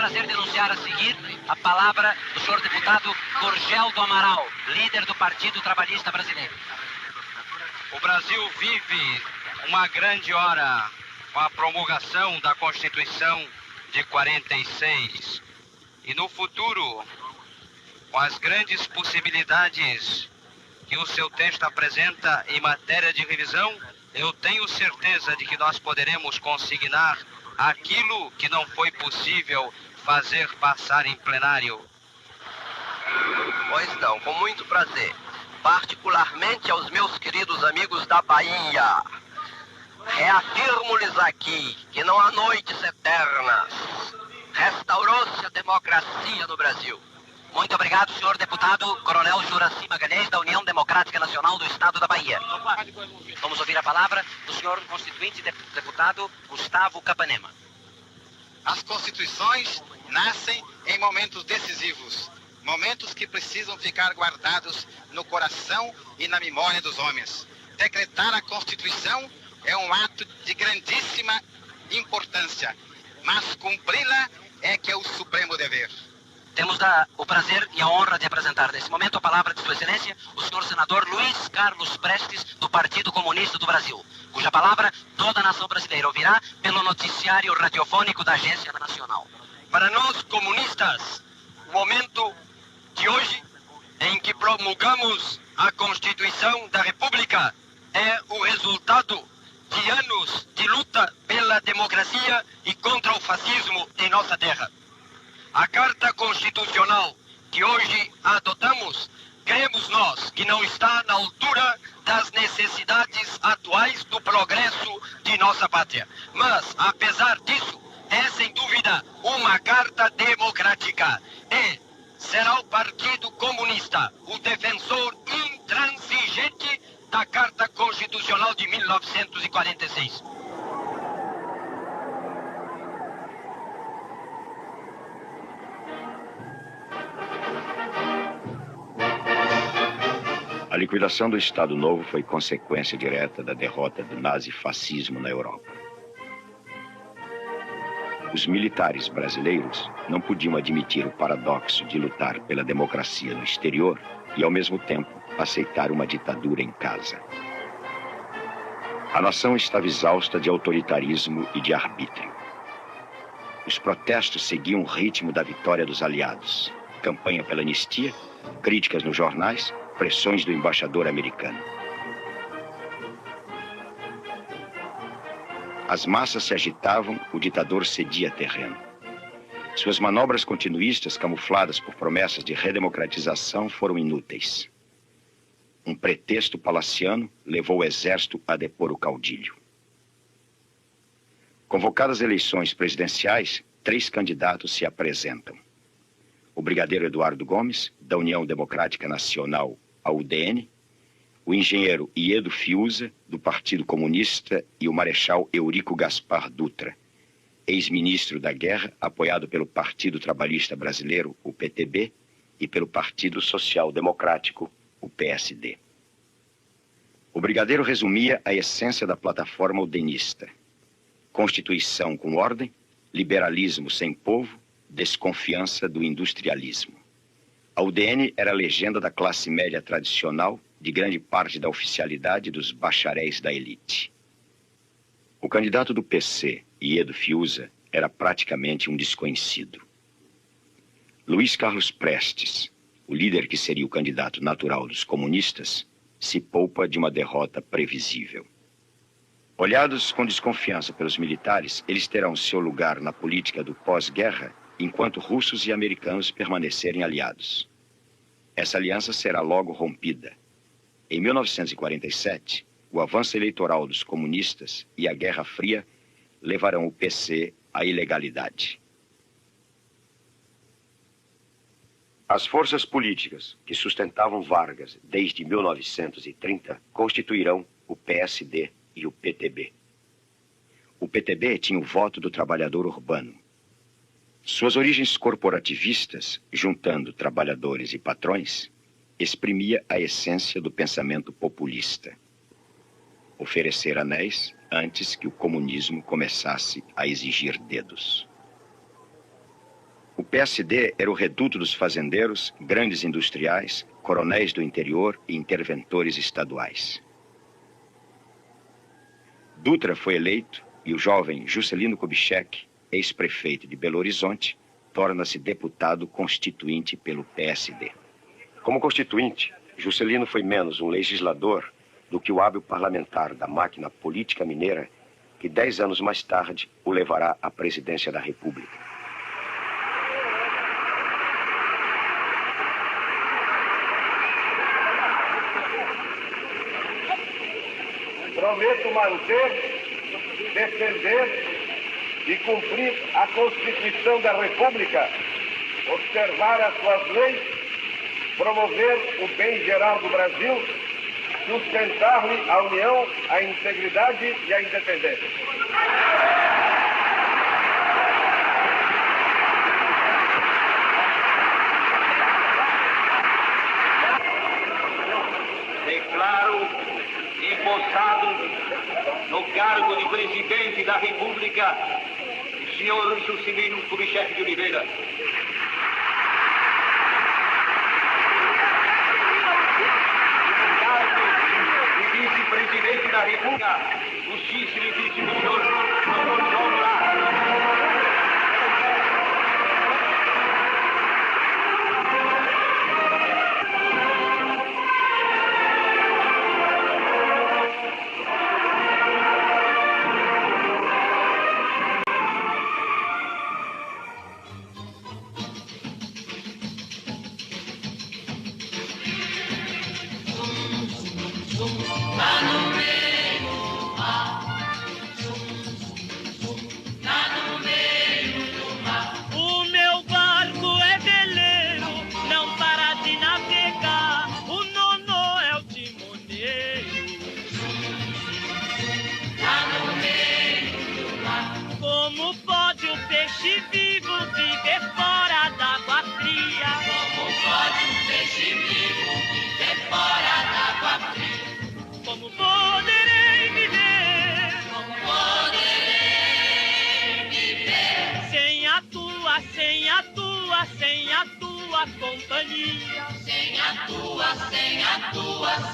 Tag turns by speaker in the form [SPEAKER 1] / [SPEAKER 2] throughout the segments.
[SPEAKER 1] prazer de anunciar a seguir a palavra do senhor deputado Gurgel do Amaral, líder do Partido Trabalhista Brasileiro.
[SPEAKER 2] O Brasil vive uma grande hora com a promulgação da Constituição de 46. E no futuro, com as grandes possibilidades que o seu texto apresenta em matéria de revisão, eu tenho certeza de que nós poderemos consignar aquilo que não foi possível fazer passar em plenário.
[SPEAKER 3] Pois não, com muito prazer. Particularmente aos meus queridos amigos da Bahia. Reafirmo-lhes aqui que não há noites eternas. Restaurou-se a democracia no Brasil.
[SPEAKER 1] Muito obrigado, senhor deputado Coronel Juraci Magalhães, da União Democrática Nacional do Estado da Bahia. Vamos ouvir a palavra do senhor constituinte deputado Gustavo Capanema.
[SPEAKER 4] As constituições nascem em momentos decisivos, momentos que precisam ficar guardados no coração e na memória dos homens. Decretar a Constituição é um ato de grandíssima importância, mas cumpri-la é que é o supremo dever.
[SPEAKER 1] Temos o prazer e a honra de apresentar nesse momento a palavra de Sua Excelência, o senhor senador Luiz Carlos Prestes, do Partido Comunista do Brasil, cuja palavra toda a nação brasileira ouvirá pelo noticiário radiofônico da Agência Nacional.
[SPEAKER 5] Para nós comunistas, o momento de hoje em que promulgamos a Constituição da República é o resultado de anos de luta pela democracia e contra o fascismo em nossa terra. A Carta Constitucional que hoje adotamos, cremos nós que não está na altura das necessidades atuais do progresso de nossa pátria. Mas, apesar disso, é sem dúvida uma carta democrática. E será o Partido Comunista o defensor intransigente da Carta Constitucional de 1946.
[SPEAKER 6] A liquidação do Estado Novo foi consequência direta da derrota do nazifascismo na Europa. Os militares brasileiros não podiam admitir o paradoxo de lutar pela democracia no exterior e, ao mesmo tempo, aceitar uma ditadura em casa. A nação estava exausta de autoritarismo e de arbítrio. Os protestos seguiam o ritmo da vitória dos aliados. Campanha pela anistia, críticas nos jornais, pressões do embaixador americano. As massas se agitavam, o ditador cedia terreno. Suas manobras continuistas, camufladas por promessas de redemocratização, foram inúteis. Um pretexto palaciano levou o exército a depor o caudilho. Convocadas eleições presidenciais, 3 candidatos se apresentam. O brigadeiro Eduardo Gomes, da União Democrática Nacional, a UDN, o engenheiro Iedo Fiuza, do Partido Comunista, e o marechal Eurico Gaspar Dutra, ex-ministro da Guerra, apoiado pelo Partido Trabalhista Brasileiro, o PTB, e pelo Partido Social Democrático, o PSD. O brigadeiro resumia a essência da plataforma udenista: Constituição com ordem, liberalismo sem povo, desconfiança do industrialismo. A UDN era a legenda da classe média tradicional, de grande parte da oficialidade dos bacharéis da elite. O candidato do PC, Iedo Fiuza, era praticamente um desconhecido. Luiz Carlos Prestes, o líder que seria o candidato natural dos comunistas, se poupa de uma derrota previsível. Olhados com desconfiança pelos militares, eles terão seu lugar na política do pós-guerra, enquanto russos e americanos permanecerem aliados. Essa aliança será logo rompida. Em 1947, o avanço eleitoral dos comunistas e a Guerra Fria levarão o PC à ilegalidade. As forças políticas que sustentavam Vargas desde 1930 constituirão o PSD e o PTB. O PTB tinha o voto do trabalhador urbano. Suas origens corporativistas, juntando trabalhadores e patrões, exprimia a essência do pensamento populista: oferecer anéis antes que o comunismo começasse a exigir dedos. O PSD era o reduto dos fazendeiros, grandes industriais, coronéis do interior e interventores estaduais. Dutra foi eleito e o jovem Juscelino Kubitschek, ex-prefeito de Belo Horizonte, torna-se deputado constituinte pelo PSD. Como constituinte, Juscelino foi menos um legislador do que o hábil parlamentar da máquina política mineira que 10 anos mais tarde o levará à presidência da República.
[SPEAKER 7] Prometo manter, defender e cumprir a Constituição da República, observar as suas leis, promover o bem geral do Brasil, sustentar-lhe a união, a integridade e a independência.
[SPEAKER 8] Declaro empossado no cargo de presidente da República, o senhor Juscelino Kubitschek de Oliveira. Vice-presidente da República, o X-Vice senhor Dr. João Goulart.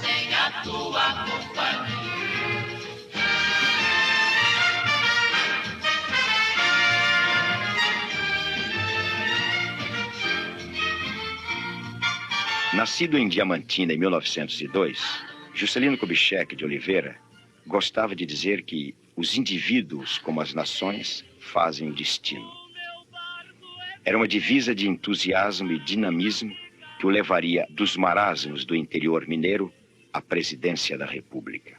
[SPEAKER 9] Sem a tua companhia.
[SPEAKER 6] Nascido em Diamantina em 1902, Juscelino Kubitschek de Oliveira gostava de dizer que os indivíduos, como as nações, fazem o destino. Era uma divisa de entusiasmo e dinamismo que o levaria dos marasmos do interior mineiro à presidência da República.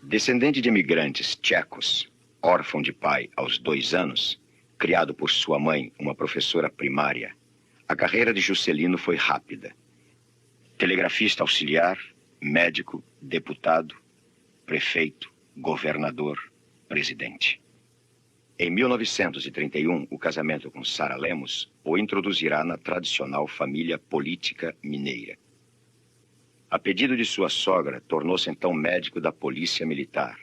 [SPEAKER 6] Descendente de imigrantes tchecos, órfão de pai aos 2 anos, criado por sua mãe, uma professora primária, a carreira de Juscelino foi rápida. Telegrafista auxiliar, médico, deputado, prefeito, governador, presidente. Em 1931, o casamento com Sara Lemos o introduzirá na tradicional família política mineira. A pedido de sua sogra, tornou-se então médico da Polícia Militar,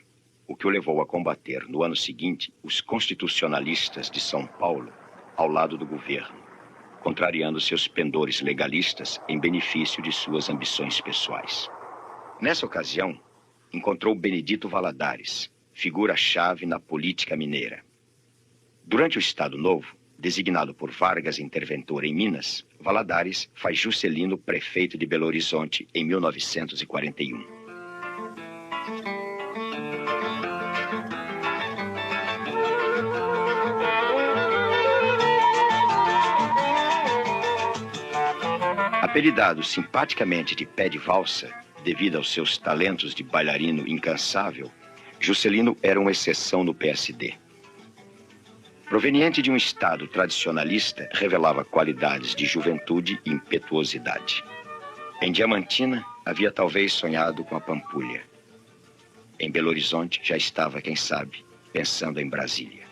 [SPEAKER 6] o que o levou a combater, no ano seguinte, os constitucionalistas de São Paulo ao lado do governo, contrariando seus pendores legalistas em benefício de suas ambições pessoais. Nessa ocasião, encontrou Benedito Valadares, figura-chave na política mineira. Durante o Estado Novo, designado por Vargas interventor em Minas, Valadares faz Juscelino prefeito de Belo Horizonte em 1941. Apelidado simpaticamente de Pé de Valsa, devido aos seus talentos de bailarino incansável, Juscelino era uma exceção no PSD. Proveniente de um estado tradicionalista, revelava qualidades de juventude e impetuosidade. Em Diamantina, havia talvez sonhado com a Pampulha. Em Belo Horizonte, já estava, quem sabe, pensando em Brasília.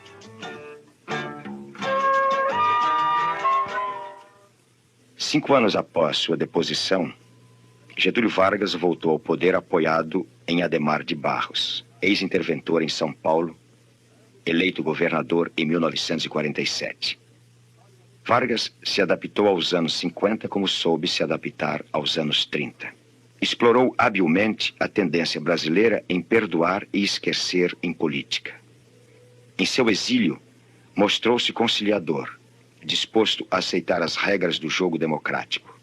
[SPEAKER 6] Cinco anos após sua deposição, Getúlio Vargas voltou ao poder apoiado em Adhemar de Barros, ex-interventor em São Paulo, eleito governador em 1947. Vargas se adaptou aos anos 50 como soube se adaptar aos anos 30. Explorou habilmente a tendência brasileira em perdoar e esquecer em política. Em seu exílio, mostrou-se conciliador, disposto a aceitar as regras do jogo democrático.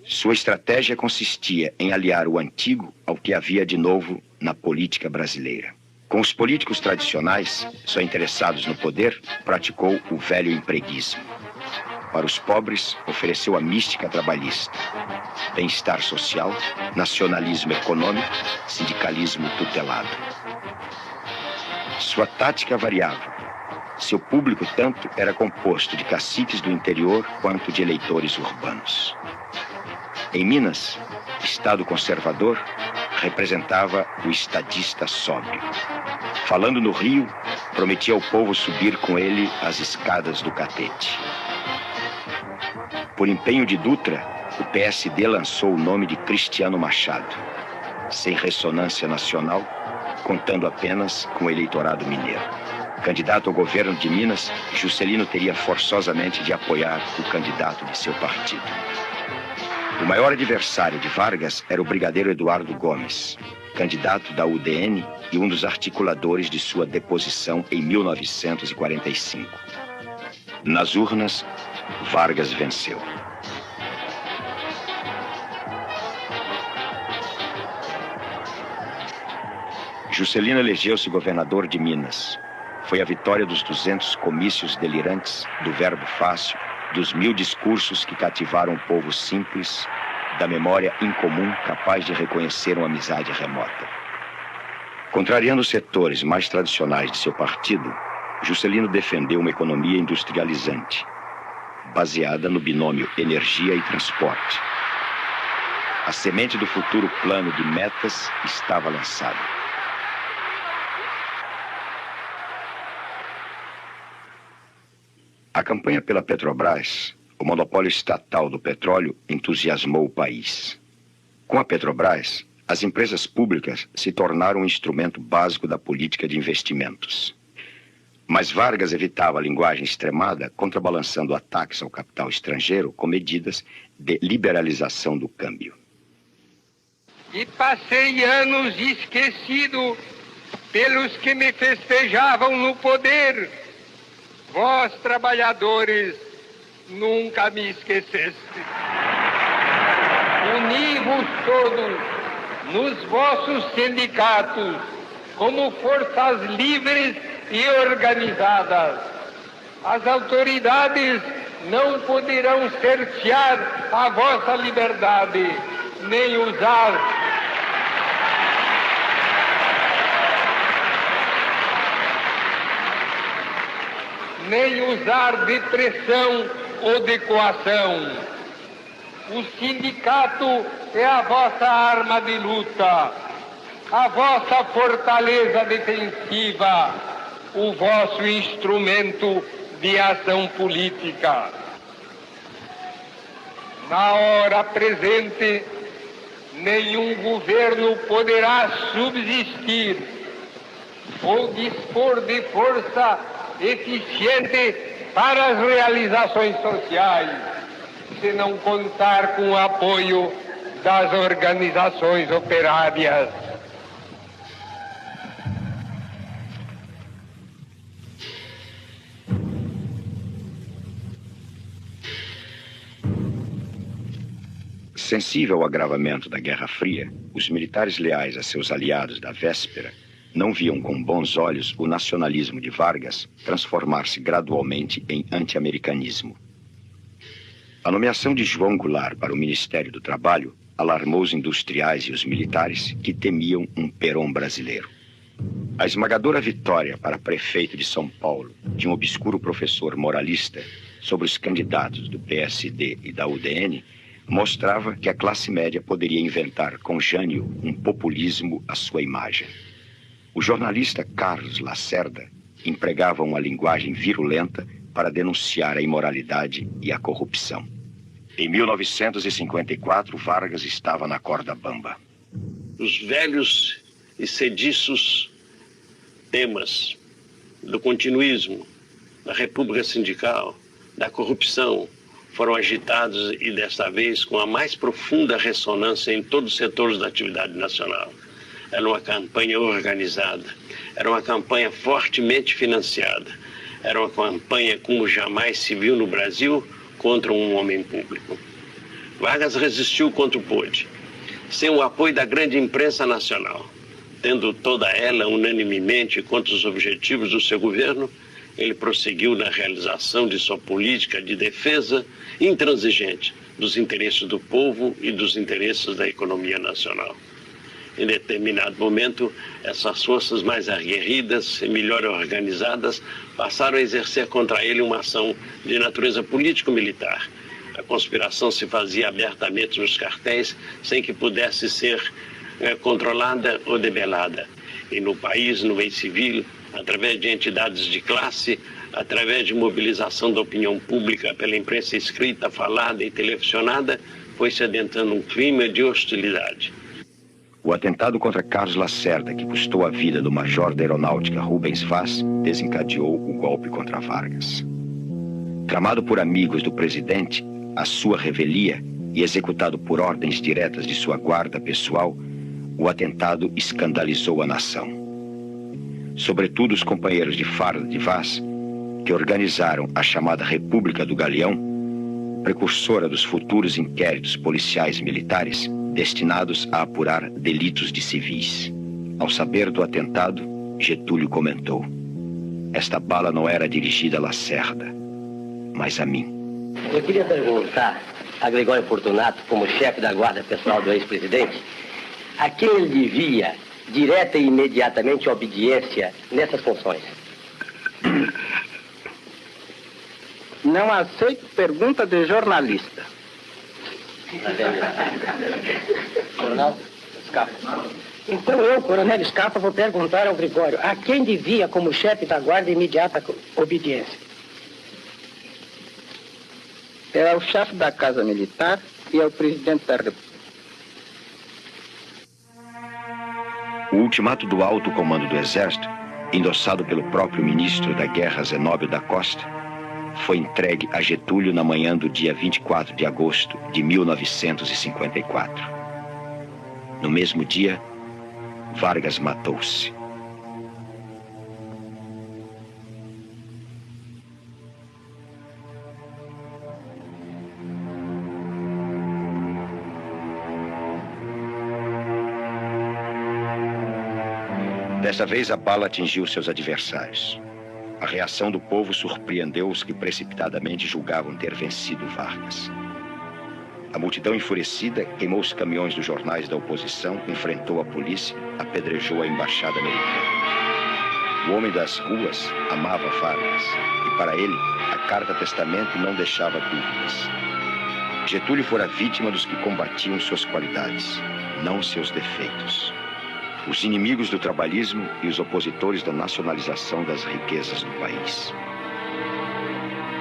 [SPEAKER 6] Sua estratégia consistia em aliar o antigo ao que havia de novo na política brasileira. Com os políticos tradicionais, só interessados no poder, praticou o velho empreguismo. Para os pobres, ofereceu a mística trabalhista, bem-estar social, nacionalismo econômico, sindicalismo tutelado. Sua tática variava. Seu público tanto era composto de caciques do interior quanto de eleitores urbanos. Em Minas, estado conservador, representava o estadista sóbrio. Falando no Rio, prometia ao povo subir com ele as escadas do Catete. Por empenho de Dutra, o PSD lançou o nome de Cristiano Machado, sem ressonância nacional, contando apenas com o eleitorado mineiro. Candidato ao governo de Minas, Juscelino teria forçosamente de apoiar o candidato de seu partido. O maior adversário de Vargas era o brigadeiro Eduardo Gomes, candidato da UDN e um dos articuladores de sua deposição em 1945. Nas urnas, Vargas venceu. Juscelino elegeu-se governador de Minas. Foi a vitória dos 200 comícios delirantes, do verbo fácil, dos 1000 discursos que cativaram o povo simples, da memória incomum capaz de reconhecer uma amizade remota. Contrariando os setores mais tradicionais de seu partido, Juscelino defendeu uma economia industrializante, baseada no binômio energia e transporte. A semente do futuro plano de metas estava lançada. A campanha pela Petrobras, o monopólio estatal do petróleo, entusiasmou o país. Com a Petrobras, as empresas públicas se tornaram um instrumento básico da política de investimentos. Mas Vargas evitava a linguagem extremada, contrabalançando ataques ao capital estrangeiro com medidas de liberalização do câmbio.
[SPEAKER 10] E passei anos esquecido pelos que me festejavam no poder. Vós, trabalhadores, nunca me esqueceste. Uni-vos todos nos vossos sindicatos como forças livres e organizadas. As autoridades não poderão cercear a vossa liberdade, nem usar de pressão ou de coação. O sindicato é a vossa arma de luta, a vossa fortaleza defensiva, o vosso instrumento de ação política. Na hora presente, nenhum governo poderá subsistir ou dispor de força eficiente para as realizações sociais, se não contar com o apoio das organizações operárias.
[SPEAKER 6] Sensível ao agravamento da Guerra Fria, os militares leais a seus aliados da véspera não viam com bons olhos o nacionalismo de Vargas transformar-se gradualmente em anti-americanismo. A nomeação de João Goulart para o Ministério do Trabalho alarmou os industriais e os militares que temiam um Perón brasileiro. A esmagadora vitória para prefeito de São Paulo de um obscuro professor moralista sobre os candidatos do PSD e da UDN mostrava que a classe média poderia inventar com gênio um populismo à sua imagem. O jornalista Carlos Lacerda empregava uma linguagem virulenta para denunciar a imoralidade e a corrupção. Em 1954, Vargas estava na corda bamba.
[SPEAKER 11] Os velhos e sediços temas do continuismo, da república sindical, da corrupção foram agitados e desta vez com a mais profunda ressonância em todos os setores da atividade nacional. Era uma campanha organizada, era uma campanha fortemente financiada, era uma campanha como jamais se viu no Brasil contra um homem público. Vargas resistiu quanto pôde, sem o apoio da grande imprensa nacional. Tendo toda ela unanimemente contra os objetivos do seu governo, ele prosseguiu na realização de sua política de defesa intransigente dos interesses do povo e dos interesses da economia nacional. Em determinado momento, essas forças mais aguerridas e melhor organizadas passaram a exercer contra ele uma ação de natureza político-militar. A conspiração se fazia abertamente nos quartéis, sem que pudesse ser controlada ou debelada. E no país, no meio civil, através de entidades de classe, através de mobilização da opinião pública pela imprensa escrita, falada e televisionada, foi se adentrando um clima de hostilidade.
[SPEAKER 6] O atentado contra Carlos Lacerda, que custou a vida do major da aeronáutica Rubens Vaz, desencadeou o golpe contra Vargas. Tramado por amigos do presidente, à sua revelia e executado por ordens diretas de sua guarda pessoal, o atentado escandalizou a nação. Sobretudo os companheiros de farda de Vaz, que organizaram a chamada República do Galeão, precursora dos futuros inquéritos policiais militares destinados a apurar delitos de civis. Ao saber do atentado, Getúlio comentou: esta bala não era dirigida a Lacerda, mas a mim.
[SPEAKER 12] Eu queria perguntar a Gregório Fortunato, como chefe da guarda pessoal do ex-presidente, a quem ele devia direta e imediatamente obediência nessas funções.
[SPEAKER 13] Não aceito pergunta de jornalista.
[SPEAKER 12] Coronel Scarpa. Então eu, Coronel Scarpa, vou perguntar ao Gregório, a quem devia, como chefe da guarda, imediata obediência?
[SPEAKER 13] É ao chefe da Casa Militar e ao presidente da República.
[SPEAKER 6] O ultimato do alto comando do Exército, endossado pelo próprio ministro da Guerra Zenóbio da Costa, foi entregue a Getúlio na manhã do dia 24 de agosto de 1954. No mesmo dia, Vargas matou-se. Dessa vez, a bala atingiu seus adversários. A reação do povo surpreendeu os que precipitadamente julgavam ter vencido Vargas. A multidão enfurecida queimou os caminhões dos jornais da oposição, enfrentou a polícia, apedrejou a embaixada americana. O homem das ruas amava Vargas e, para ele, a carta-testamento não deixava dúvidas. Getúlio fora vítima dos que combatiam suas qualidades, não seus defeitos. Os inimigos do trabalhismo e os opositores da nacionalização das riquezas do país.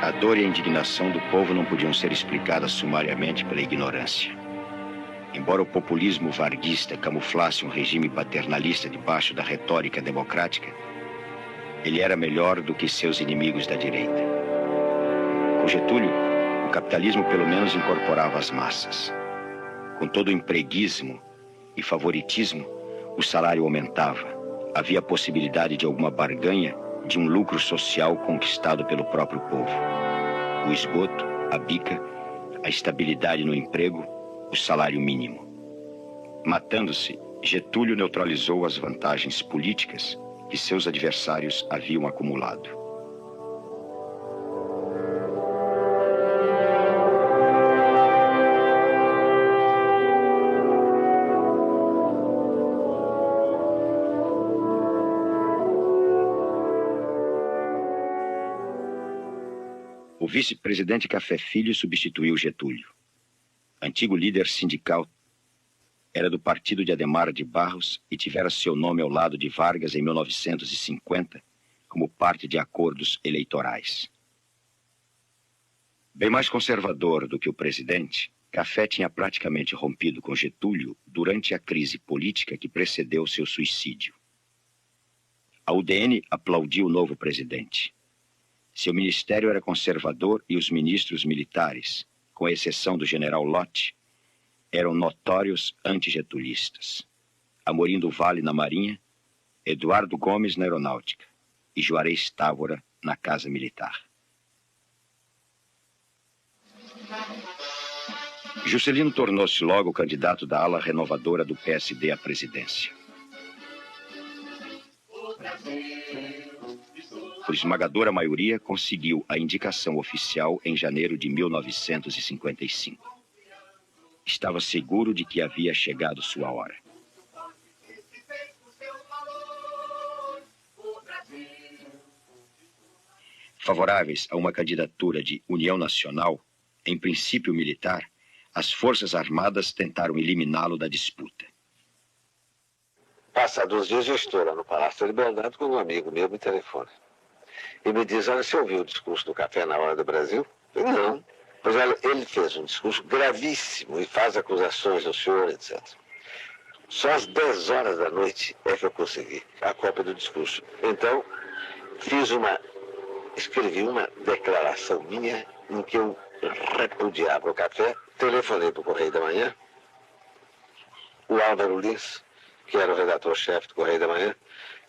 [SPEAKER 6] A dor e a indignação do povo não podiam ser explicadas sumariamente pela ignorância. Embora o populismo varguista camuflasse um regime paternalista debaixo da retórica democrática, ele era melhor do que seus inimigos da direita. Com Getúlio, o capitalismo pelo menos incorporava as massas. Com todo o empreguismo e favoritismo, o salário aumentava. Havia a possibilidade de alguma barganha, de um lucro social conquistado pelo próprio povo. O esgoto, a bica, a estabilidade no emprego, o salário mínimo. Matando-se, Getúlio neutralizou as vantagens políticas que seus adversários haviam acumulado. O vice-presidente Café Filho substituiu Getúlio. Antigo líder sindical, era do partido de Adhemar de Barros e tivera seu nome ao lado de Vargas em 1950 como parte de acordos eleitorais. Bem mais conservador do que o presidente, Café tinha praticamente rompido com Getúlio durante a crise política que precedeu seu suicídio. A UDN aplaudiu o novo presidente. Seu ministério era conservador e os ministros militares, com exceção do general Lott, eram notórios antigetulistas. Amorim do Vale na Marinha, Eduardo Gomes na Aeronáutica e Juarez Távora na Casa Militar. Juscelino tornou-se logo candidato da ala renovadora do PSD à presidência. Por esmagadora maioria, conseguiu a indicação oficial em janeiro de 1955. Estava seguro de que havia chegado sua hora. Favoráveis a uma candidatura de União Nacional, em princípio militar, as Forças Armadas tentaram eliminá-lo da disputa.
[SPEAKER 14] Passados uns dias, eu estou lá no Palácio da Liberdade com um amigo meu me telefona. E me diz, olha, você ouviu o discurso do Café na Hora do Brasil? Eu falei, não. Pois olha, ele fez um discurso gravíssimo e faz acusações ao senhor, etc. Só às 10 horas da noite é que eu consegui a cópia do discurso. Então, escrevi uma declaração minha em que eu repudiava o café, telefonei para o Correio da Manhã, o Álvaro Lins, que era o redator-chefe do Correio da Manhã,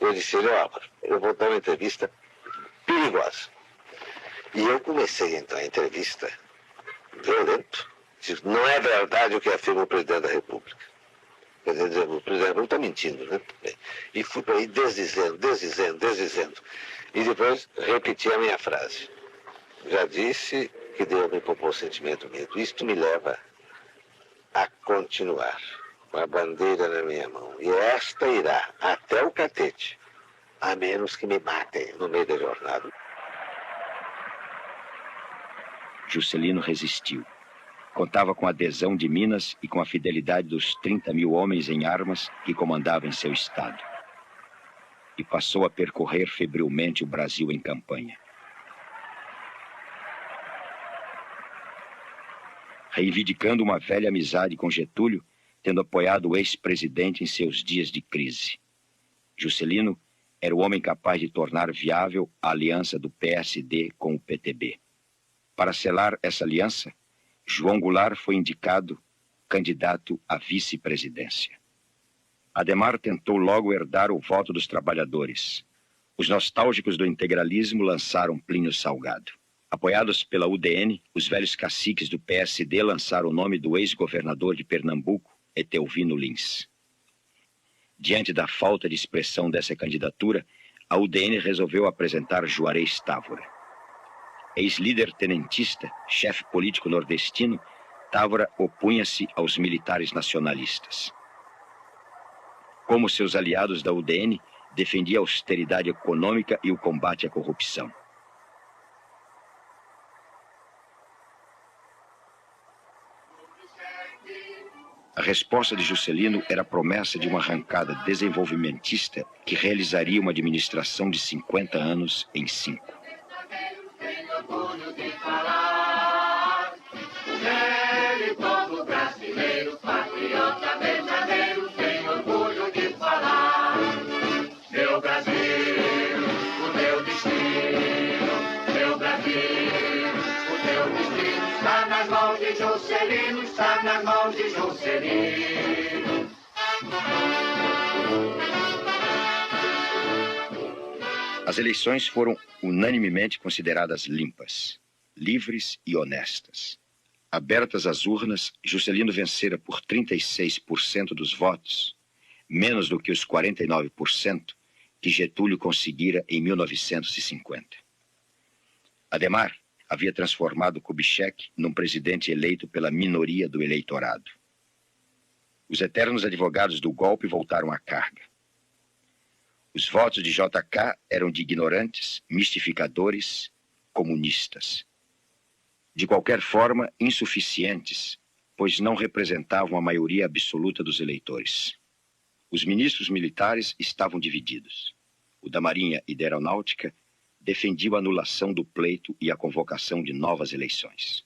[SPEAKER 14] eu disse, Álvaro, eu vou dar uma entrevista perigosa. E eu comecei a entrar em entrevista violento. Não é verdade o que afirma o presidente da República. Quer dizer, o presidente da República está mentindo, né? E fui para aí desdizendo. E depois repeti a minha frase. Já disse que Deus me poupou o sentimento medo. Isto me leva a continuar com a bandeira na minha mão. E esta irá até o catete, a menos que me matem no meio da jornada.
[SPEAKER 6] Juscelino resistiu. Contava com a adesão de Minas e com a fidelidade dos 30 mil homens em armas que comandavam em seu estado. E passou a percorrer febrilmente o Brasil em campanha. Reivindicando uma velha amizade com Getúlio, tendo apoiado o ex-presidente em seus dias de crise. Juscelino era o homem capaz de tornar viável a aliança do PSD com o PTB. Para selar essa aliança, João Goulart foi indicado candidato à vice-presidência. Adhemar tentou logo herdar o voto dos trabalhadores. Os nostálgicos do integralismo lançaram Plínio Salgado. Apoiados pela UDN, os velhos caciques do PSD lançaram o nome do ex-governador de Pernambuco, Etelvino Lins. Diante da falta de expressão dessa candidatura, a UDN resolveu apresentar Juarez Távora. Ex-líder tenentista, chefe político nordestino, Távora opunha-se aos militares nacionalistas. Como seus aliados da UDN, defendia a austeridade econômica e o combate à corrupção. A resposta de Juscelino era a promessa de uma arrancada desenvolvimentista que realizaria uma administração de 50 anos em 5.
[SPEAKER 9] Todo brasileiro, patriota verdadeiro, tem orgulho de falar. Meu Brasil, o teu destino, meu Brasil, o teu destino está nas mãos de Juscelino, está nas mãos de Juscelino.
[SPEAKER 6] As eleições foram unanimemente consideradas limpas, livres e honestas. Abertas as urnas, Juscelino vencera por 36% dos votos, menos do que os 49% que Getúlio conseguira em 1950. Adhemar havia transformado Kubitschek num presidente eleito pela minoria do eleitorado. Os eternos advogados do golpe voltaram à carga. Os votos de JK eram de ignorantes, mistificadores, comunistas. De qualquer forma, insuficientes, pois não representavam a maioria absoluta dos eleitores. Os ministros militares estavam divididos. O da Marinha e da Aeronáutica defendiam a anulação do pleito e a convocação de novas eleições.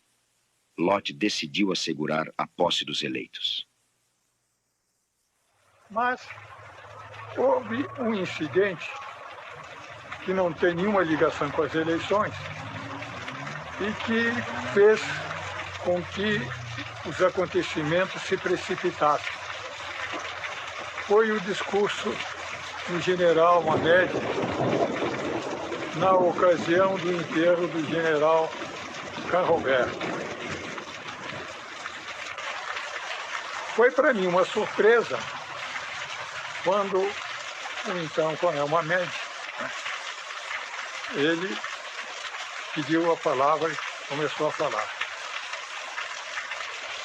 [SPEAKER 6] Lott decidiu assegurar a posse dos eleitos.
[SPEAKER 10] Mas houve um incidente
[SPEAKER 15] que não tem nenhuma ligação com as eleições e que fez com que os acontecimentos se precipitassem. Foi o discurso do general Mamed na ocasião do enterro do general Canrobert. Foi para mim uma surpresa quando o então coronel Mamed, ele pediu a palavra e começou a falar.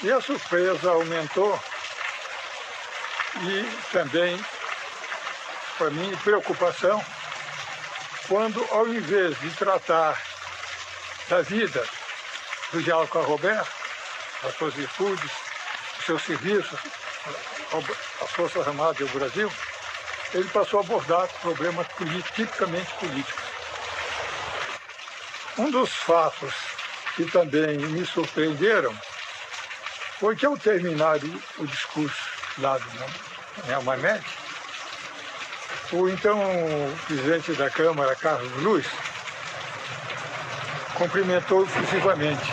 [SPEAKER 15] E a surpresa aumentou e também, para mim, preocupação, quando, ao invés de tratar da vida do general Canrobert, das suas virtudes, dos seus serviços às Forças Armadas do Brasil, ele passou a abordar problemas tipicamente políticos. Um dos fatos que também me surpreenderam foi que, ao terminar o discurso lá do Mamed, o então presidente da Câmara, Carlos Luz, cumprimentou efusivamente.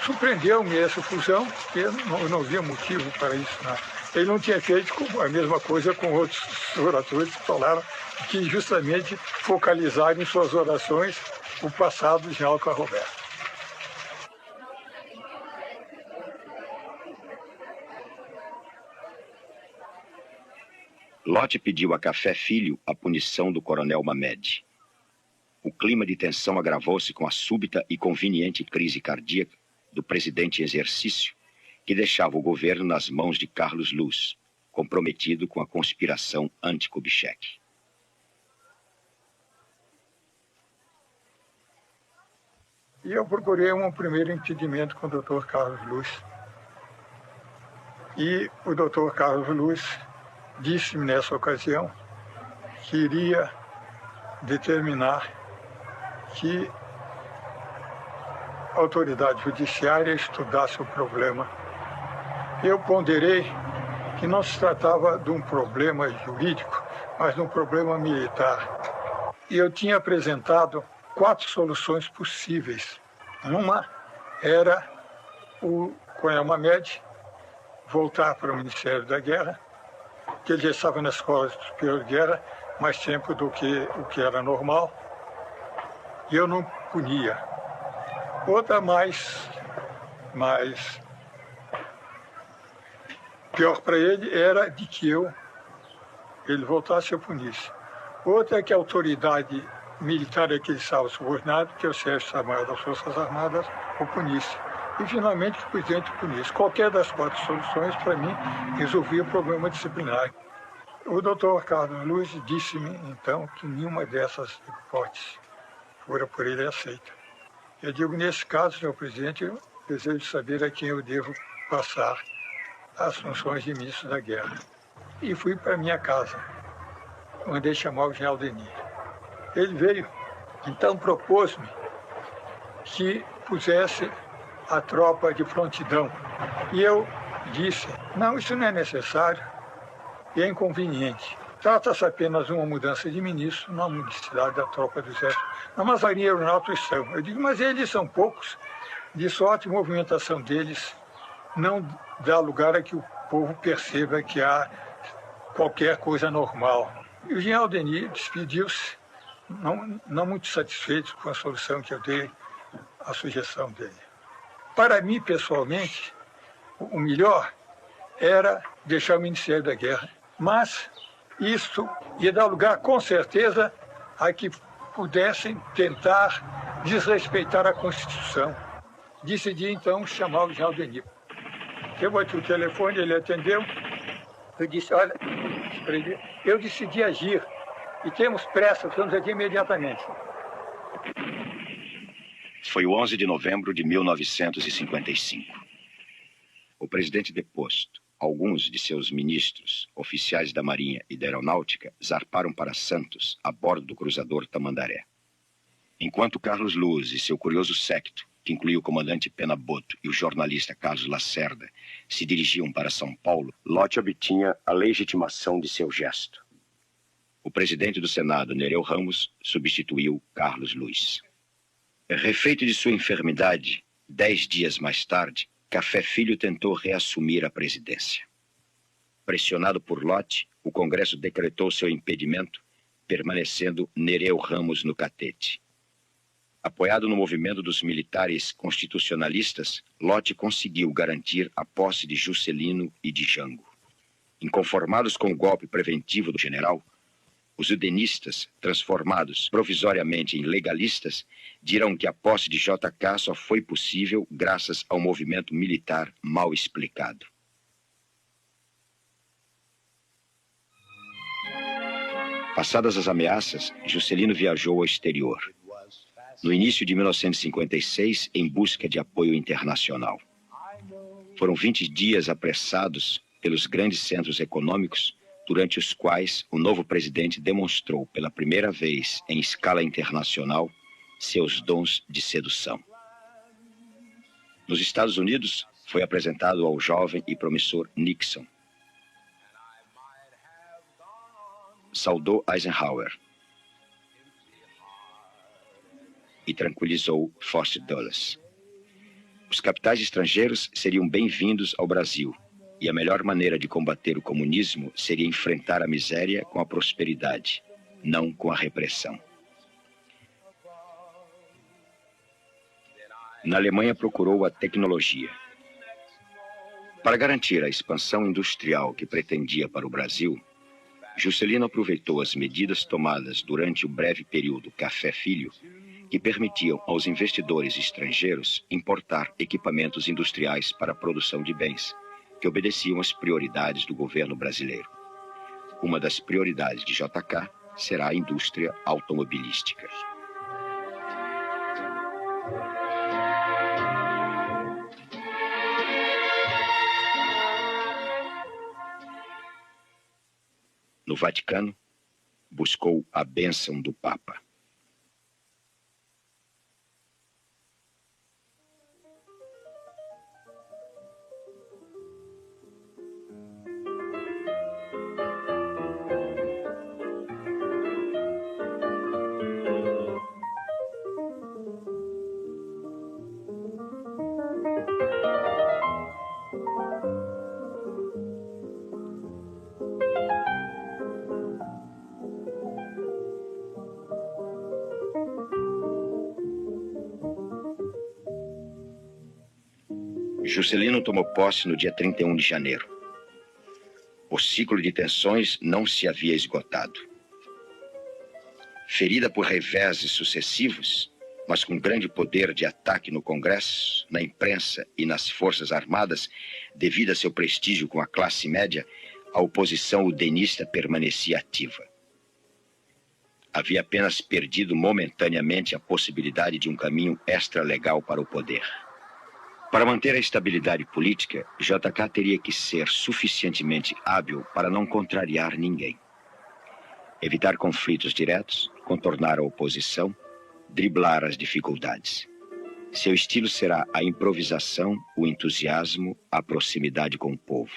[SPEAKER 15] Surpreendeu-me essa fusão, porque eu não via motivo para isso. Não. Ele não tinha feito a mesma coisa com outros oradores que falaram que justamente focalizaram em suas orações o passado do general Canrobert.
[SPEAKER 6] Lott pediu a Café Filho a punição do coronel Mamed. O clima de tensão agravou-se com a súbita e conveniente crise cardíaca do presidente em exercício, que deixava o governo nas mãos de Carlos Luz, comprometido com a conspiração anti-Kubitschek.
[SPEAKER 15] E eu procurei um primeiro entendimento com o Dr. Carlos Luz. E o Dr. Carlos Luz disse-me nessa ocasião que iria determinar que a autoridade judiciária estudasse o problema. Eu ponderei que não se tratava de um problema jurídico, mas de um problema militar. E eu tinha apresentado 4 soluções possíveis. Uma era o coronel Mamed voltar para o Ministério da Guerra, que ele já estava na Escola Superior de Guerra mais tempo do que o que era normal, e eu não punia. Outra mais pior para ele era de que ele voltasse e eu punisse. Outra é que a autoridade militar a que ele estava subordinado, que é o chefe das Forças Armadas, o punisse. E, finalmente, que o presidente punisse. Qualquer das 4 soluções, para mim, resolvia o problema disciplinar. O doutor Carlos Luz disse-me, então, que nenhuma dessas hipóteses fora por ele aceita. Eu digo, nesse caso, senhor presidente, eu desejo saber a quem eu devo passar as funções de ministro da Guerra. E fui para minha casa. Mandei chamar o general Denis. Ele veio, então propôs-me que pusesse a tropa de prontidão. E eu disse, não, isso não é necessário e é inconveniente. Trata-se apenas de uma mudança de ministro, não uma necessidade da tropa do exército. Não, mas a marinha aeronáutica estão. Eu digo, mas eles são poucos, de sorte a movimentação deles não dá lugar a que o povo perceba que há qualquer coisa normal. E o general Denis despediu-se, não muito satisfeito com a solução que eu dei à sugestão dele. Para mim, pessoalmente, o melhor era deixar o Ministério da Guerra, mas isto ia dar lugar, com certeza, a que pudessem tentar desrespeitar a Constituição. Decidi, então, chamar o general Denis. Eu bati o telefone, ele atendeu. Eu disse, olha, eu decidi agir e temos pressa, vamos agir imediatamente.
[SPEAKER 6] Foi o 11 de novembro de 1955. O presidente deposto, alguns de seus ministros, oficiais da Marinha e da Aeronáutica, zarparam para Santos a bordo do cruzador Tamandaré. Enquanto Carlos Luz e seu curioso séquito que incluía o comandante Pena Boto e o jornalista Carlos Lacerda, se dirigiam para São Paulo, Lott obtinha a legitimação de seu gesto. O presidente do Senado, Nereu Ramos, substituiu Carlos Luiz. Refeito de sua enfermidade, 10 dias mais tarde, Café Filho tentou reassumir a presidência. Pressionado por Lott, o Congresso decretou seu impedimento, permanecendo Nereu Ramos no catete. Apoiado no movimento dos militares constitucionalistas, Lott conseguiu garantir a posse de Juscelino e de Jango. Inconformados com o golpe preventivo do general, os udenistas, transformados provisoriamente em legalistas, dirão que a posse de JK só foi possível graças ao movimento militar mal explicado. Passadas as ameaças, Juscelino viajou ao exterior. No início de 1956, em busca de apoio internacional. Foram 20 dias apressados pelos grandes centros econômicos, durante os quais o novo presidente demonstrou pela primeira vez em escala internacional seus dons de sedução. Nos Estados Unidos, foi apresentado ao jovem e promissor Nixon. Saudou Eisenhower e tranquilizou Foster Dulles. Os capitais estrangeiros seriam bem-vindos ao Brasil, e a melhor maneira de combater o comunismo seria enfrentar a miséria com a prosperidade, não com a repressão. Na Alemanha procurou a tecnologia. Para garantir a expansão industrial que pretendia para o Brasil, Juscelino aproveitou as medidas tomadas durante o breve período Café Filho, que permitiam aos investidores estrangeiros importar equipamentos industriais para a produção de bens, que obedeciam às prioridades do governo brasileiro. Uma das prioridades de JK será a indústria automobilística. No Vaticano, buscou a bênção do Papa. Juscelino tomou posse no dia 31 de janeiro. O ciclo de tensões não se havia esgotado. Ferida por reveses sucessivos, mas com grande poder de ataque no Congresso, na imprensa e nas Forças Armadas, devido a seu prestígio com a classe média, a oposição udenista permanecia ativa. Havia apenas perdido momentaneamente a possibilidade de um caminho extralegal para o poder. Para manter a estabilidade política, JK teria que ser suficientemente hábil para não contrariar ninguém. Evitar conflitos diretos, contornar a oposição, driblar as dificuldades. Seu estilo será a improvisação, o entusiasmo, a proximidade com o povo.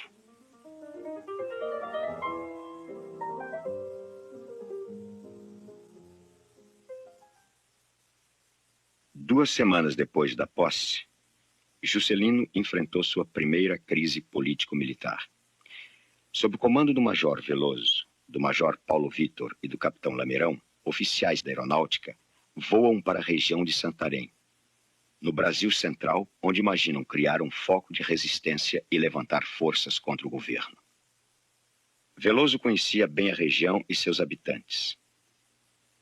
[SPEAKER 6] Duas semanas depois da posse, Juscelino enfrentou sua primeira crise político-militar. Sob o comando do Major Veloso, do Major Paulo Vitor e do Capitão Lameirão, oficiais da aeronáutica voam para a região de Santarém, no Brasil Central, onde imaginam criar um foco de resistência e levantar forças contra o governo. Veloso conhecia bem a região e seus habitantes.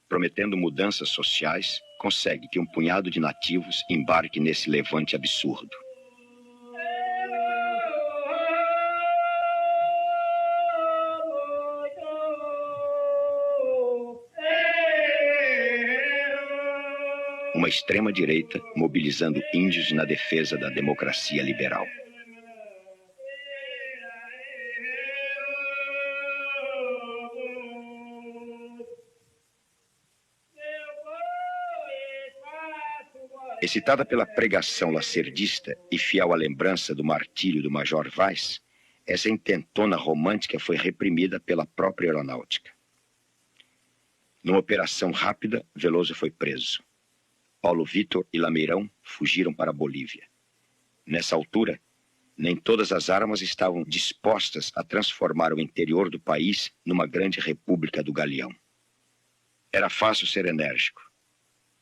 [SPEAKER 6] Prometendo mudanças sociais, consegue que um punhado de nativos embarque nesse levante absurdo. Uma extrema-direita mobilizando índios na defesa da democracia liberal. Excitada pela pregação lacerdista e fiel à lembrança do martírio do Major Vaz, essa intentona romântica foi reprimida pela própria aeronáutica. Numa operação rápida, Veloso foi preso. Paulo Vitor e Lameirão fugiram para a Bolívia. Nessa altura, nem todas as armas estavam dispostas a transformar o interior do país numa grande república do Galeão. Era fácil ser enérgico.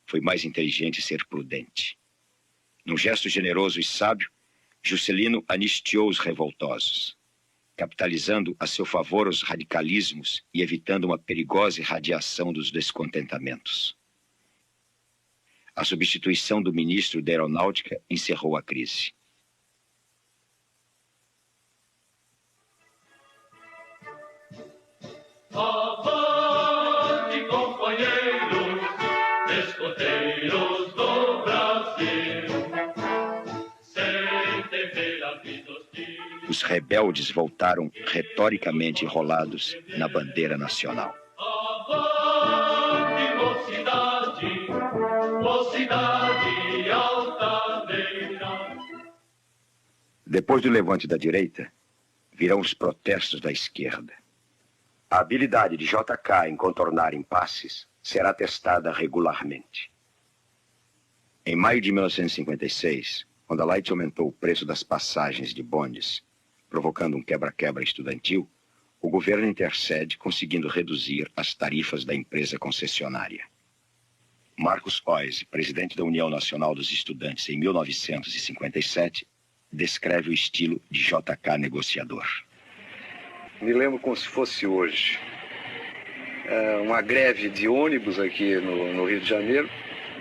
[SPEAKER 6] Foi mais inteligente ser prudente. Num gesto generoso e sábio, Juscelino anistiou os revoltosos, capitalizando a seu favor os radicalismos e evitando uma perigosa irradiação dos descontentamentos. A substituição do ministro da Aeronáutica encerrou a crise.
[SPEAKER 9] Avante, companheiros, escoteiros do Brasil, sem temer a vida hostil.
[SPEAKER 6] Os rebeldes voltaram retoricamente enrolados na bandeira nacional.
[SPEAKER 9] Avante, mocidade altaneira.
[SPEAKER 6] Depois do levante da direita, virão os protestos da esquerda. A habilidade de JK em contornar impasses será testada regularmente. Em maio de 1956, quando a Light aumentou o preço das passagens de bondes, provocando um quebra-quebra estudantil, o governo intercede, conseguindo reduzir as tarifas da empresa concessionária. Marcos Oise, presidente da União Nacional dos Estudantes em 1957, descreve o estilo de JK negociador.
[SPEAKER 16] Me lembro como se fosse hoje. Uma greve de ônibus aqui no Rio de Janeiro,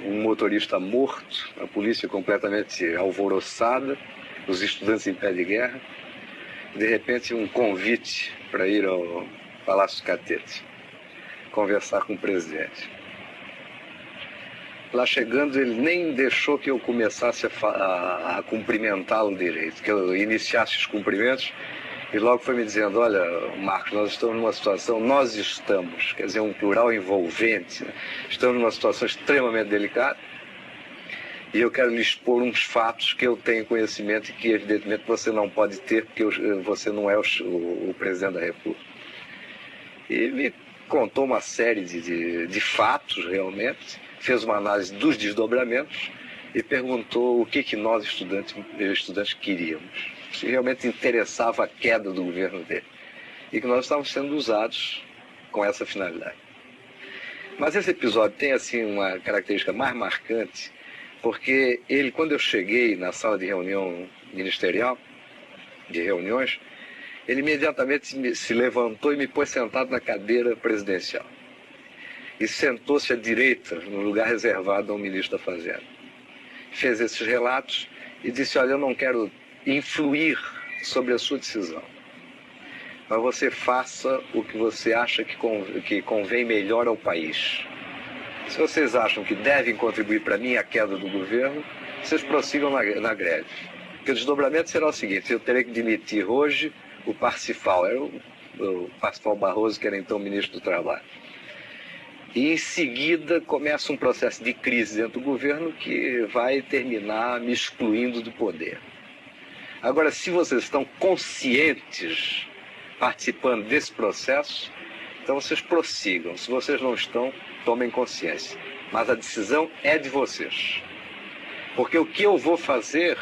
[SPEAKER 16] um motorista morto, a polícia completamente alvoroçada, os estudantes em pé de guerra. De repente, um convite para ir ao Palácio Catete, conversar com o presidente. Lá chegando, ele nem deixou que eu começasse a cumprimentá-lo direito, que eu iniciasse os cumprimentos. E logo foi me dizendo, olha, Marcos, nós estamos numa situação, quer dizer, um plural envolvente, né? Estamos numa situação extremamente delicada e eu quero lhe expor uns fatos que eu tenho conhecimento e que, evidentemente, você não pode ter, porque você não é o presidente da República. E me contou uma série de fatos, realmente, fez uma análise dos desdobramentos e perguntou o que nós, estudantes, queríamos. Se realmente interessava a queda do governo dele. E que nós estávamos sendo usados com essa finalidade. Mas esse episódio tem, assim, uma característica mais marcante, porque ele, quando eu cheguei na sala de reunião ministerial, de reuniões, ele imediatamente se levantou e me pôs sentado na cadeira presidencial. E sentou-se à direita, no lugar reservado ao ministro da Fazenda. Fez esses relatos e disse, olha, eu não quero influir sobre a sua decisão, mas você faça o que você acha que convém melhor ao país. Se vocês acham que devem contribuir para a minha queda do governo, vocês prossigam na greve. Porque o desdobramento será o seguinte, eu terei que demitir hoje o Parsifal, era o Parsifal Barroso, que era então ministro do Trabalho. E em seguida começa um processo de crise dentro do governo que vai terminar me excluindo do poder. Agora, se vocês estão conscientes participando desse processo, então vocês prossigam. Se vocês não estão, tomem consciência. Mas a decisão é de vocês. Porque o que eu vou fazer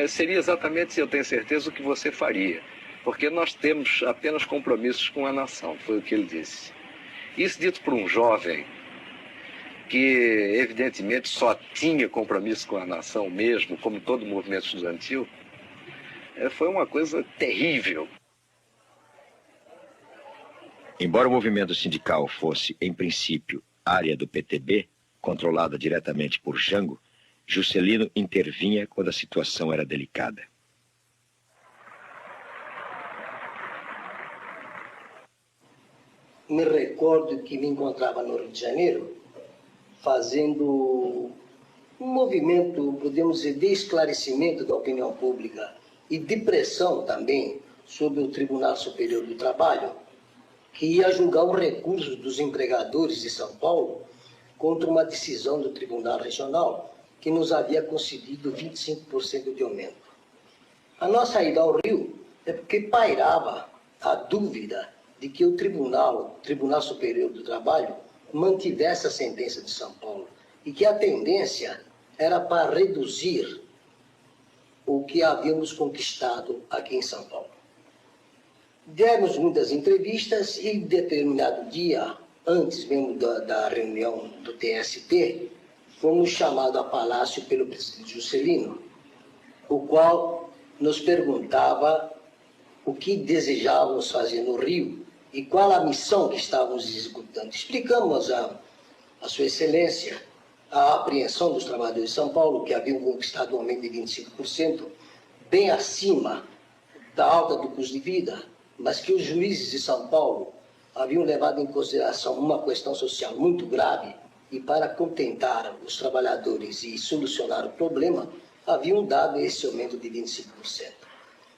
[SPEAKER 16] seria exatamente, eu tenho certeza, o que você faria. Porque nós temos apenas compromissos com a nação, foi o que ele disse. Isso dito por um jovem que, evidentemente, só tinha compromisso com a nação mesmo, como todo movimento estudantil, foi uma coisa terrível.
[SPEAKER 6] Embora o movimento sindical fosse, em princípio, área do PTB, controlada diretamente por Jango, Juscelino intervinha quando a situação era delicada.
[SPEAKER 17] Me recordo que me encontrava no Rio de Janeiro fazendo um movimento, podemos dizer, de esclarecimento da opinião pública e de pressão também sobre o Tribunal Superior do Trabalho, que ia julgar o recurso dos empregadores de São Paulo contra uma decisão do Tribunal Regional que nos havia concedido 25% de aumento. A nossa ida ao Rio é porque pairava a dúvida de que o Tribunal Superior do Trabalho mantivesse a sentença de São Paulo e que a tendência era para reduzir o que havíamos conquistado aqui em São Paulo. Demos muitas entrevistas e, determinado dia, antes mesmo da reunião do TST, fomos chamados a Palácio pelo presidente Juscelino, o qual nos perguntava o que desejávamos fazer no Rio e qual a missão que estávamos executando. Explicamos a Sua Excelência a apreensão dos trabalhadores de São Paulo, que haviam conquistado um aumento de 25%, bem acima da alta do custo de vida, mas que os juízes de São Paulo haviam levado em consideração uma questão social muito grave e, para contentar os trabalhadores e solucionar o problema, haviam dado esse aumento de 25%.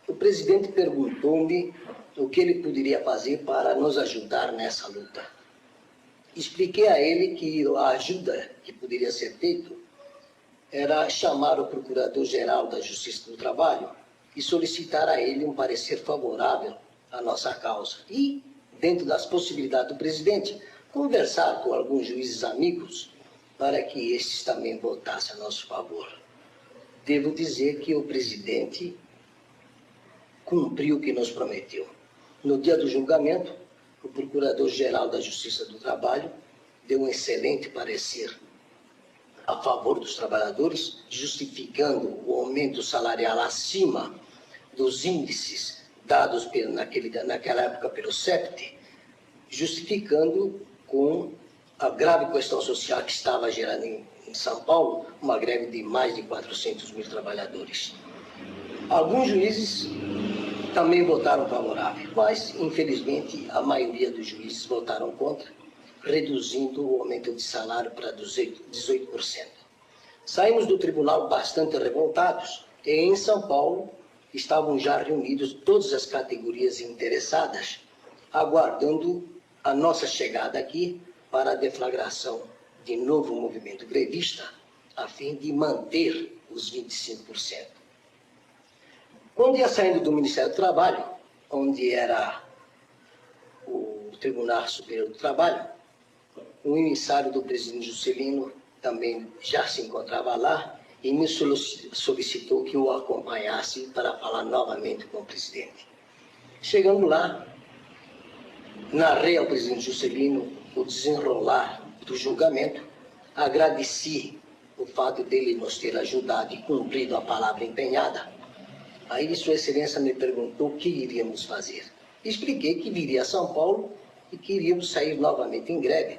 [SPEAKER 17] O presidente perguntou-me o que ele poderia fazer para nos ajudar nessa luta. Expliquei a ele que a ajuda que poderia ser feita era chamar o Procurador-Geral da Justiça do Trabalho e solicitar a ele um parecer favorável à nossa causa. E, dentro das possibilidades do presidente, conversar com alguns juízes amigos para que estes também votassem a nosso favor. Devo dizer que o presidente cumpriu o que nos prometeu. No dia do julgamento, o Procurador-Geral da Justiça do Trabalho deu um excelente parecer a favor dos trabalhadores, justificando o aumento salarial acima dos índices dados naquela época pelo CEPT, justificando com a grave questão social que estava gerando em São Paulo, uma greve de mais de 400 mil trabalhadores. Alguns juízes também votaram favorável, mas, infelizmente, a maioria dos juízes votaram contra, reduzindo o aumento de salário para 18%. Saímos do tribunal bastante revoltados e, em São Paulo, estavam já reunidos todas as categorias interessadas, aguardando a nossa chegada aqui para a deflagração de novo movimento grevista, a fim de manter os 25%. Quando ia saindo do Ministério do Trabalho, onde era o Tribunal Superior do Trabalho, um emissário do presidente Juscelino também já se encontrava lá e me solicitou que eu o acompanhasse para falar novamente com o presidente. Chegando lá, narrei ao presidente Juscelino o desenrolar do julgamento, agradeci o fato dele nos ter ajudado e cumprido a palavra empenhada. Aí Sua Excelência me perguntou o que iríamos fazer. Expliquei que viria a São Paulo e que iríamos sair novamente em greve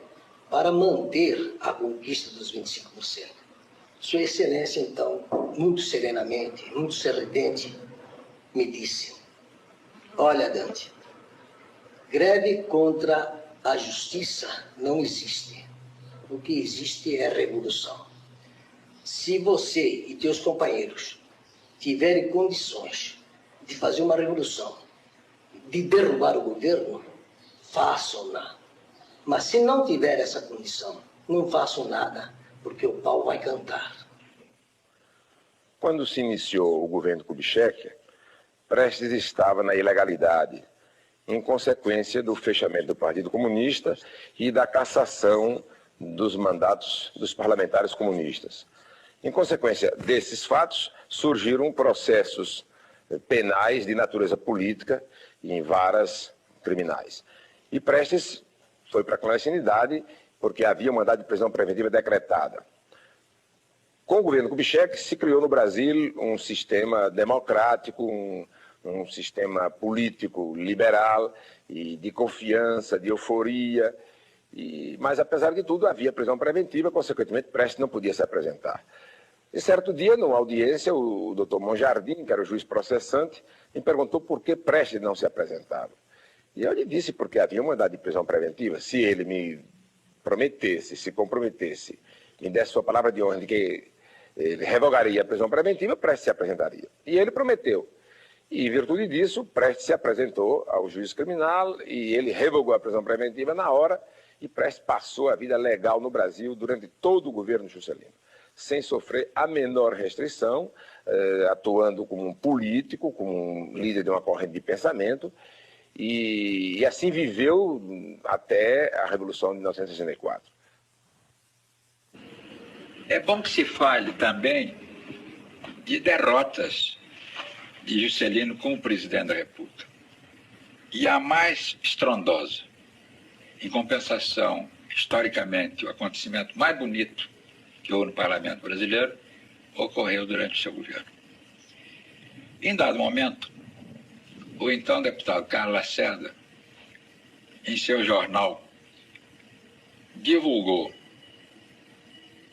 [SPEAKER 17] para manter a conquista dos 25%. Sua Excelência, então, muito serenamente, muito sorridente, me disse: olha, Dante, greve contra a justiça não existe. O que existe é revolução. Se você e teus companheiros tiverem condições de fazer uma revolução, de derrubar o governo, façam-na. Mas se não tiver essa condição, não façam nada, porque o pau vai cantar.
[SPEAKER 18] Quando se iniciou o governo Kubitschek, Prestes estava na ilegalidade, em consequência do fechamento do Partido Comunista e da cassação dos mandatos dos parlamentares comunistas. Em consequência desses fatos, surgiram processos penais de natureza política em varas criminais. E Prestes foi para a clandestinidade porque havia um mandado de prisão preventiva decretada. Com o governo Kubitschek se criou no Brasil um sistema democrático, um sistema político liberal e de confiança, de euforia. Mas, apesar de tudo, havia prisão preventiva, consequentemente, Prestes não podia se apresentar. E certo dia, numa audiência, o doutor Monjardim, que era o juiz processante, me perguntou por que Prestes não se apresentava. E eu lhe disse porque havia um mandado de prisão preventiva. Se ele me prometesse, se comprometesse, me desse sua palavra de honra de que ele revogaria a prisão preventiva, Prestes se apresentaria. E ele prometeu. E, em virtude disso, Prestes se apresentou ao juiz criminal e ele revogou a prisão preventiva na hora e Prestes passou a vida legal no Brasil durante todo o governo Juscelino. sem sofrer a menor restrição, atuando como um político, como um líder de uma corrente de pensamento, e assim viveu até a Revolução de 1964.
[SPEAKER 19] É bom que se fale também de derrotas de Juscelino como presidente da República. E a mais estrondosa, em compensação, historicamente, o acontecimento mais bonito que houve no Parlamento brasileiro, ocorreu durante o seu governo. Em dado momento, o então deputado Carlos Lacerda, em seu jornal, divulgou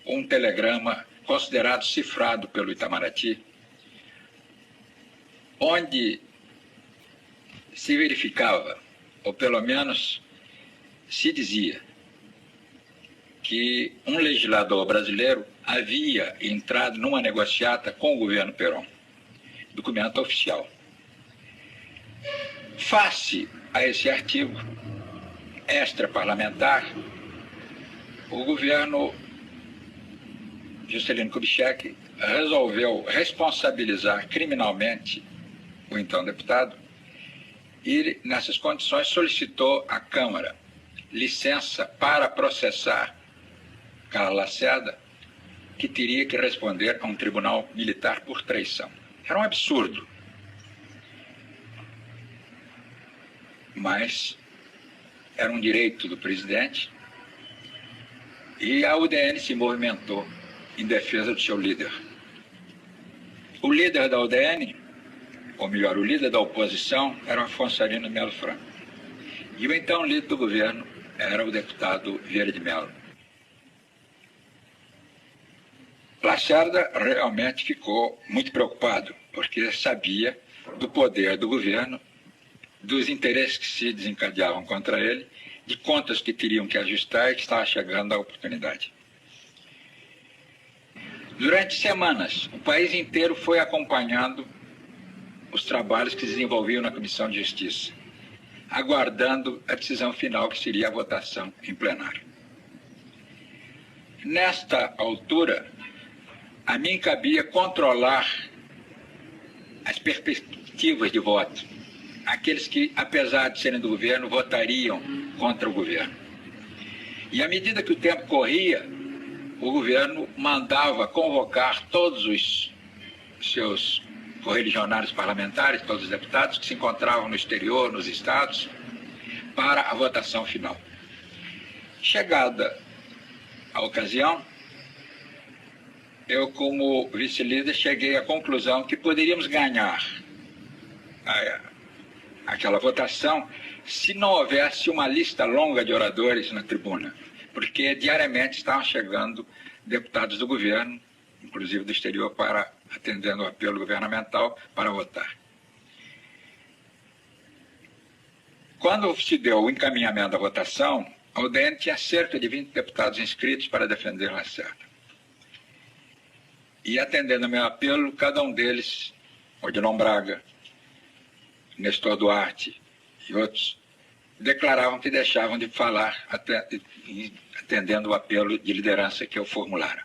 [SPEAKER 19] um telegrama considerado cifrado pelo Itamaraty, onde se verificava, ou pelo menos se dizia, que um legislador brasileiro havia entrado numa negociata com o governo Perón, documento oficial. Face a esse artigo extra-parlamentar, o governo Juscelino Kubitschek resolveu responsabilizar criminalmente o então deputado e, nessas condições, solicitou à Câmara licença para processar Carlos Lacerda, que teria que responder a um tribunal militar por traição. Era um absurdo. Mas era um direito do presidente e a UDN se movimentou em defesa do seu líder. O líder da UDN, ou melhor, o líder da oposição, era o Afonso Arino Melo Franco. E o então líder do governo era o deputado Vieira de Mello. Lacerda realmente ficou muito preocupado, porque sabia do poder do governo, dos interesses que se desencadeavam contra ele, de contas que teriam que ajustar e que estava chegando a oportunidade. Durante semanas, o país inteiro foi acompanhando os trabalhos que se desenvolviam na Comissão de Justiça, aguardando a decisão final, que seria a votação em plenário. Nesta altura, a mim cabia controlar as perspectivas de voto, aqueles que, apesar de serem do governo, votariam contra o governo. E à medida que o tempo corria, o governo mandava convocar todos os seus correligionários parlamentares, todos os deputados que se encontravam no exterior, nos estados, para a votação final. Chegada a ocasião, eu, como vice-líder, cheguei à conclusão que poderíamos ganhar aquela votação se não houvesse uma lista longa de oradores na tribuna, porque diariamente estavam chegando deputados do governo, inclusive do exterior, atendendo o apelo governamental para votar. Quando se deu o encaminhamento da votação, a UDN tinha cerca de 20 deputados inscritos para defender Lacerda. E atendendo ao meu apelo, cada um deles, Odilon Braga, Nestor Duarte e outros, declaravam que deixavam de falar atendendo o apelo de liderança que eu formulara.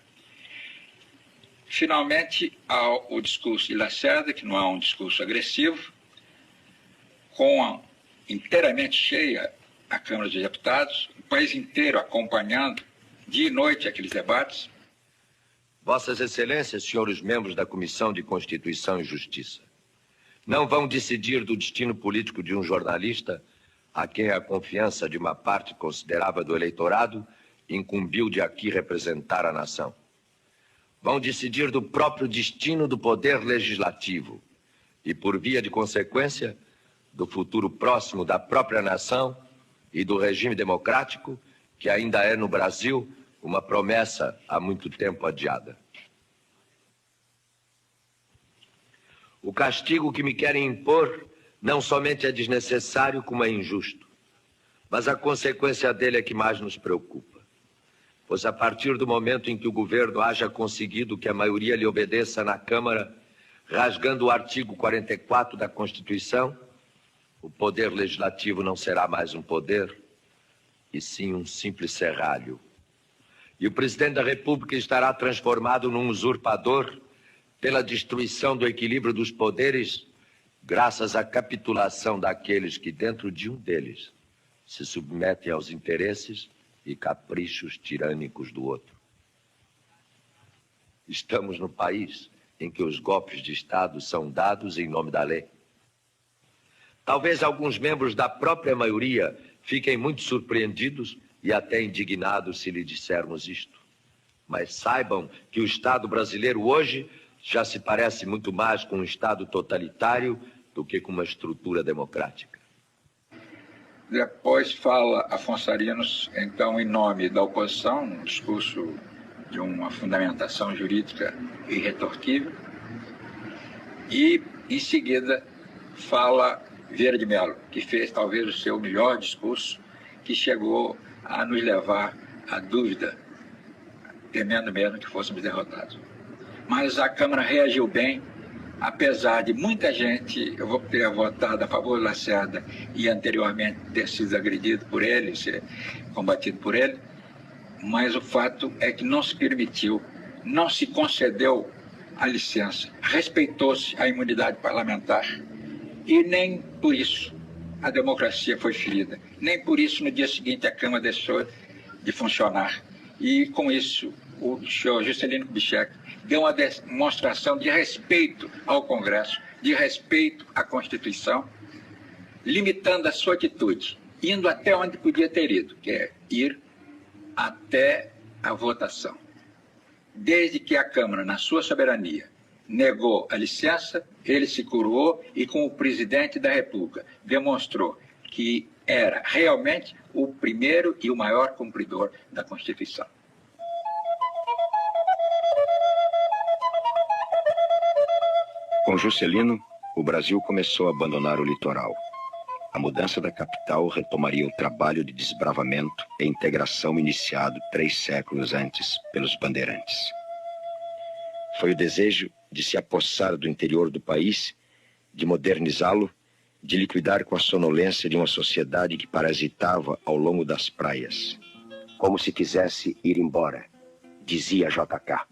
[SPEAKER 19] Finalmente, há o discurso de Lacerda, que não é um discurso agressivo, inteiramente cheia a Câmara dos Deputados, o país inteiro acompanhando dia e noite aqueles debates.
[SPEAKER 6] Vossas Excelências, senhores membros da Comissão de Constituição e Justiça, não vão decidir do destino político de um jornalista a quem a confiança de uma parte considerável do eleitorado incumbiu de aqui representar a nação. Vão decidir do próprio destino do poder legislativo e, por via de consequência, do futuro próximo da própria nação e do regime democrático, que ainda é no Brasil uma promessa há muito tempo adiada. O castigo que me querem impor não somente é desnecessário, como é injusto, mas a consequência dele é que mais nos preocupa. Pois a partir do momento em que o governo haja conseguido que a maioria lhe obedeça na Câmara, rasgando o artigo 44 da Constituição, o poder legislativo não será mais um poder, e sim um simples serralho.
[SPEAKER 20] E o presidente da República estará transformado num usurpador pela destruição do equilíbrio dos poderes, graças à capitulação daqueles que, dentro de um deles, se submetem aos interesses e caprichos tirânicos do outro. Estamos no país em que os golpes de Estado são dados em nome da lei. Talvez alguns membros da própria maioria fiquem muito surpreendidos e até indignados se lhe dissermos isto. Mas saibam que o Estado brasileiro hoje já se parece muito mais com um Estado totalitário do que com uma estrutura democrática.
[SPEAKER 19] Depois fala Afonso Arinos, então, em nome da oposição, um discurso de uma fundamentação jurídica irretorquível. E, em seguida, fala Vieira de Mello, que fez talvez o seu melhor discurso, que chegou a nos levar à dúvida, temendo mesmo que fôssemos derrotados. Mas a Câmara reagiu bem, apesar de muita gente ter votado a favor do Lacerda e anteriormente ter sido agredido por ele, ser combatido por ele, mas o fato é que não se permitiu, não se concedeu a licença, respeitou-se a imunidade parlamentar e nem por isso a democracia foi ferida, nem por isso no dia seguinte a Câmara deixou de funcionar. E com isso o senhor Juscelino Kubitschek deu uma demonstração de respeito ao Congresso, de respeito à Constituição, limitando a sua atitude, indo até onde podia ter ido, que é ir até a votação. Desde que a Câmara, na sua soberania, negou a licença, ele se curvou e, como o presidente da República, demonstrou que era realmente o primeiro e o maior cumpridor da Constituição.
[SPEAKER 6] Com Juscelino, o Brasil começou a abandonar o litoral. A mudança da capital retomaria o trabalho de desbravamento e integração iniciado 3 séculos antes pelos bandeirantes. Foi o desejo de se apossar do interior do país, de modernizá-lo, de liquidar com a sonolência de uma sociedade que parasitava ao longo das praias. Como se quisesse ir embora, dizia JK.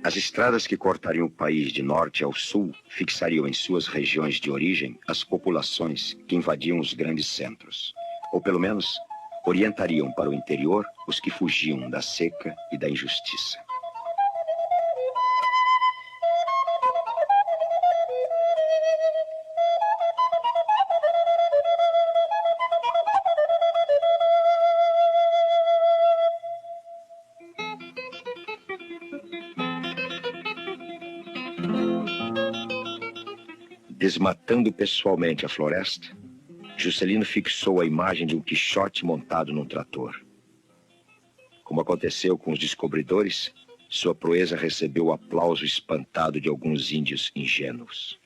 [SPEAKER 6] As estradas que cortariam o país de norte ao sul fixariam em suas regiões de origem as populações que invadiam os grandes centros, ou pelo menos orientariam para o interior os que fugiam da seca e da injustiça. Desmatando pessoalmente a floresta, Juscelino fixou a imagem de um Quixote montado num trator. Como aconteceu com os descobridores, sua proeza recebeu o aplauso espantado de alguns índios ingênuos.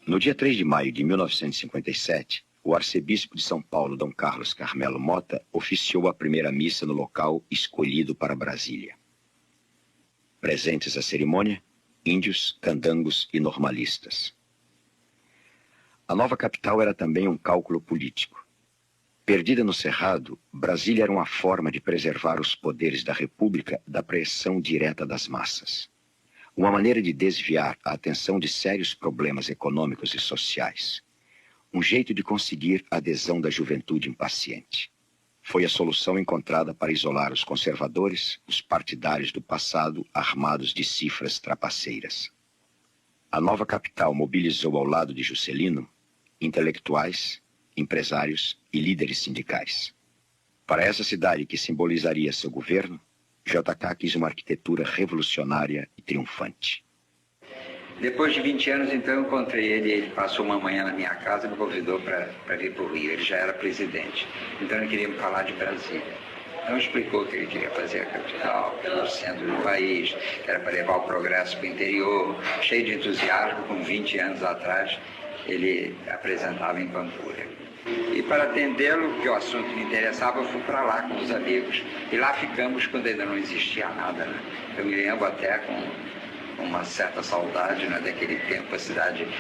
[SPEAKER 6] No dia 3 de maio de 1957, o arcebispo de São Paulo, Dom Carlos Carmelo Mota, oficiou a primeira missa no local escolhido para Brasília. Presentes à cerimônia, índios, candangos e normalistas. A nova capital era também um cálculo político. Perdida no Cerrado, Brasília era uma forma de preservar os poderes da República da pressão direta das massas. Uma maneira de desviar a atenção de sérios problemas econômicos e sociais. Um jeito de conseguir a adesão da juventude impaciente. Foi a solução encontrada para isolar os conservadores, os partidários do passado, armados de cifras trapaceiras. A nova capital mobilizou ao lado de Juscelino intelectuais, empresários e líderes sindicais. Para essa cidade que simbolizaria seu governo, JK quis uma arquitetura revolucionária e triunfante.
[SPEAKER 21] Depois de 20 anos, então, eu encontrei ele. Ele passou uma manhã na minha casa e me convidou para vir para o Rio. Ele já era presidente, então ele queria me falar de Brasília. Então explicou que ele queria fazer a capital, pelo centro do país, que era para levar o progresso para o interior, cheio de entusiasmo. Com 20 anos atrás, ele apresentava em Pampulha. E para atendê-lo, porque o assunto me interessava, eu fui para lá com os amigos. E lá ficamos quando ainda não existia nada, né? Eu me lembro até com uma certa saudade, né, daquele tempo,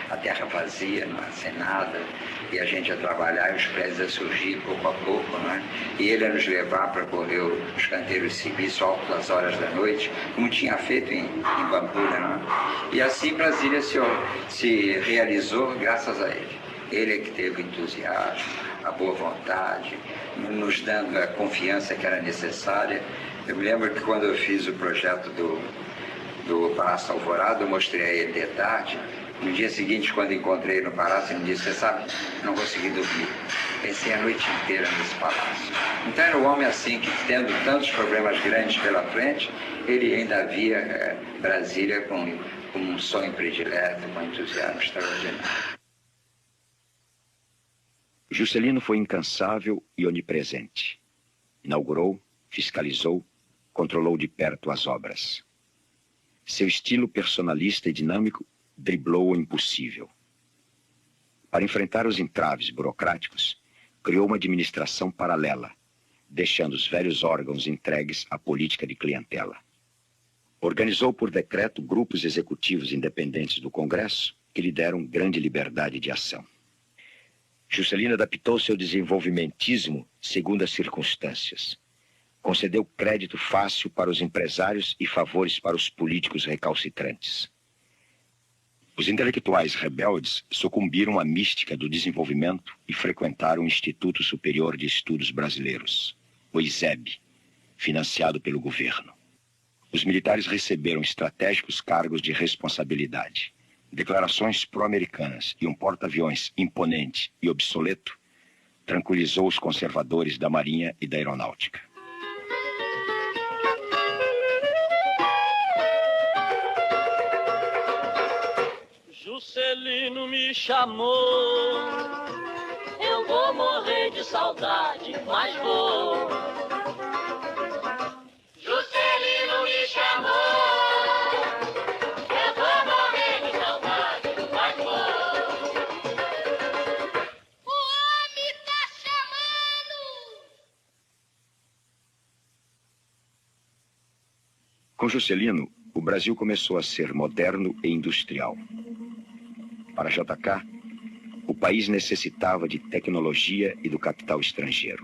[SPEAKER 21] a terra vazia, sem nada, e a gente ia trabalhar e os prédios iam surgir pouco a pouco, né? E ele ia nos levar para correr os canteiros civis altas horas da noite, como tinha feito em Pampulha, né? E assim Brasília se realizou graças a ele. Ele é que teve o entusiasmo, a boa vontade, nos dando a confiança que era necessária. Eu me lembro que quando eu fiz o projeto do Palácio Alvorada, eu mostrei a ele de tarde. No dia seguinte, quando encontrei no palácio, ele me disse: você sabe, não consegui dormir. Pensei a noite inteira nesse palácio. Então era um homem assim, que tendo tantos problemas grandes pela frente, ele ainda via Brasília como um sonho predileto, com entusiasmo extraordinário.
[SPEAKER 6] Juscelino foi incansável e onipresente. Inaugurou, fiscalizou, controlou de perto as obras. Seu estilo personalista e dinâmico driblou o impossível. Para enfrentar os entraves burocráticos, criou uma administração paralela, deixando os velhos órgãos entregues à política de clientela. Organizou por decreto grupos executivos independentes do Congresso que lhe deram grande liberdade de ação. Juscelino adaptou seu desenvolvimentismo segundo as circunstâncias. Concedeu crédito fácil para os empresários e favores para os políticos recalcitrantes. Os intelectuais rebeldes sucumbiram à mística do desenvolvimento e frequentaram o Instituto Superior de Estudos Brasileiros, o ISEB, financiado pelo governo. Os militares receberam estratégicos cargos de responsabilidade. Declarações pró-americanas e um porta-aviões imponente e obsoleto tranquilizou os conservadores da Marinha e da Aeronáutica.
[SPEAKER 9] Juscelino me chamou, eu vou morrer de saudade, mas vou. Juscelino me chamou, eu vou morrer de saudade, mas vou. O homem tá chamando.
[SPEAKER 6] Com Juscelino, o Brasil começou a ser moderno e industrial. Para JK, o país necessitava de tecnologia e do capital estrangeiro.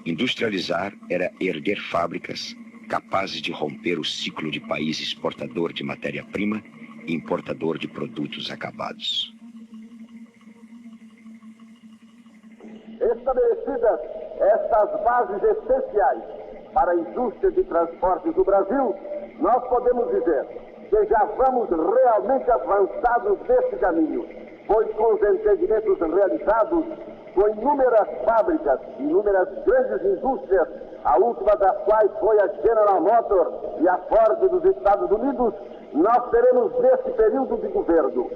[SPEAKER 6] Industrializar era erguer fábricas capazes de romper o ciclo de país exportador de matéria-prima e importador de produtos acabados.
[SPEAKER 2] Estabelecidas estas bases essenciais para a indústria de transportes do Brasil, nós podemos dizer que já vamos realmente avançados nesse caminho, pois com os entendimentos realizados com inúmeras fábricas, inúmeras grandes indústrias, a última das quais foi a General Motors e a Ford dos Estados Unidos, nós teremos nesse período de governo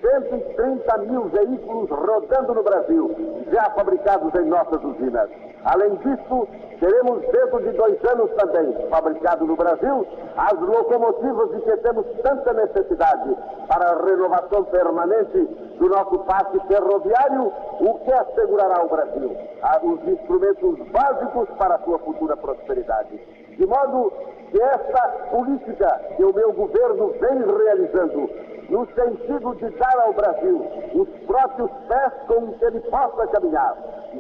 [SPEAKER 2] 130 mil veículos rodando no Brasil, já fabricados em nossas usinas. Além disso, teremos dentro de 2 anos também, fabricado no Brasil, as locomotivas de que temos tanta necessidade para a renovação permanente do nosso parque ferroviário, o que assegurará ao Brasil os instrumentos básicos para a sua futura prosperidade. De modo que esta política que o meu governo vem realizando, no sentido de dar ao Brasil os próprios pés com que ele possa caminhar,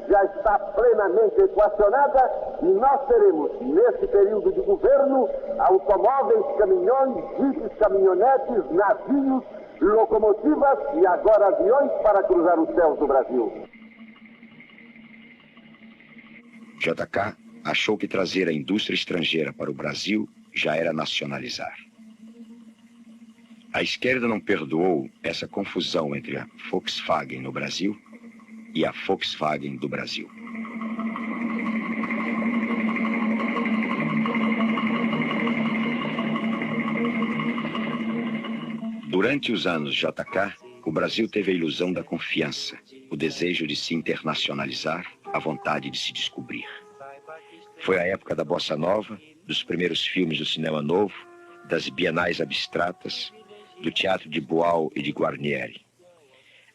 [SPEAKER 2] já está plenamente equacionada e nós teremos, nesse período de governo, automóveis, caminhões, jipes, caminhonetes, navios, locomotivas e agora aviões para cruzar os céus do Brasil.
[SPEAKER 6] JK achou que trazer a indústria estrangeira para o Brasil já era nacionalizar. A esquerda não perdoou essa confusão entre a Volkswagen no Brasil e a Volkswagen do Brasil. Durante os anos JK, o Brasil teve a ilusão da confiança, o desejo de se internacionalizar, a vontade de se descobrir. Foi a época da Bossa Nova, dos primeiros filmes do cinema novo, das bienais abstratas, do teatro de Boal e de Guarnieri.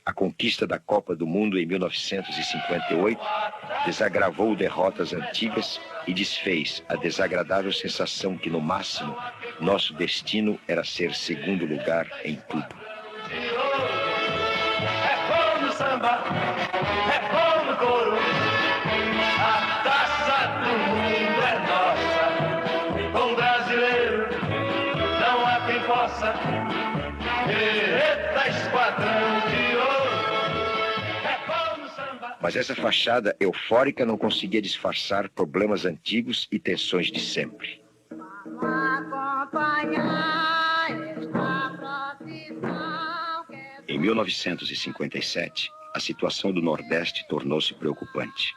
[SPEAKER 6] A conquista da Copa do Mundo em 1958 desagravou derrotas antigas e desfez a desagradável sensação que, no máximo, Nosso destino era ser segundo lugar em tudo.
[SPEAKER 9] É bom no samba, é bom no couro, a taça do mundo é nossa. Com brasileiro não há quem possa. Eita, esquadrão de ouro, é bom no samba.
[SPEAKER 6] Mas essa fachada eufórica não conseguia disfarçar problemas antigos e tensões de sempre. Em 1957, a situação do Nordeste tornou-se preocupante.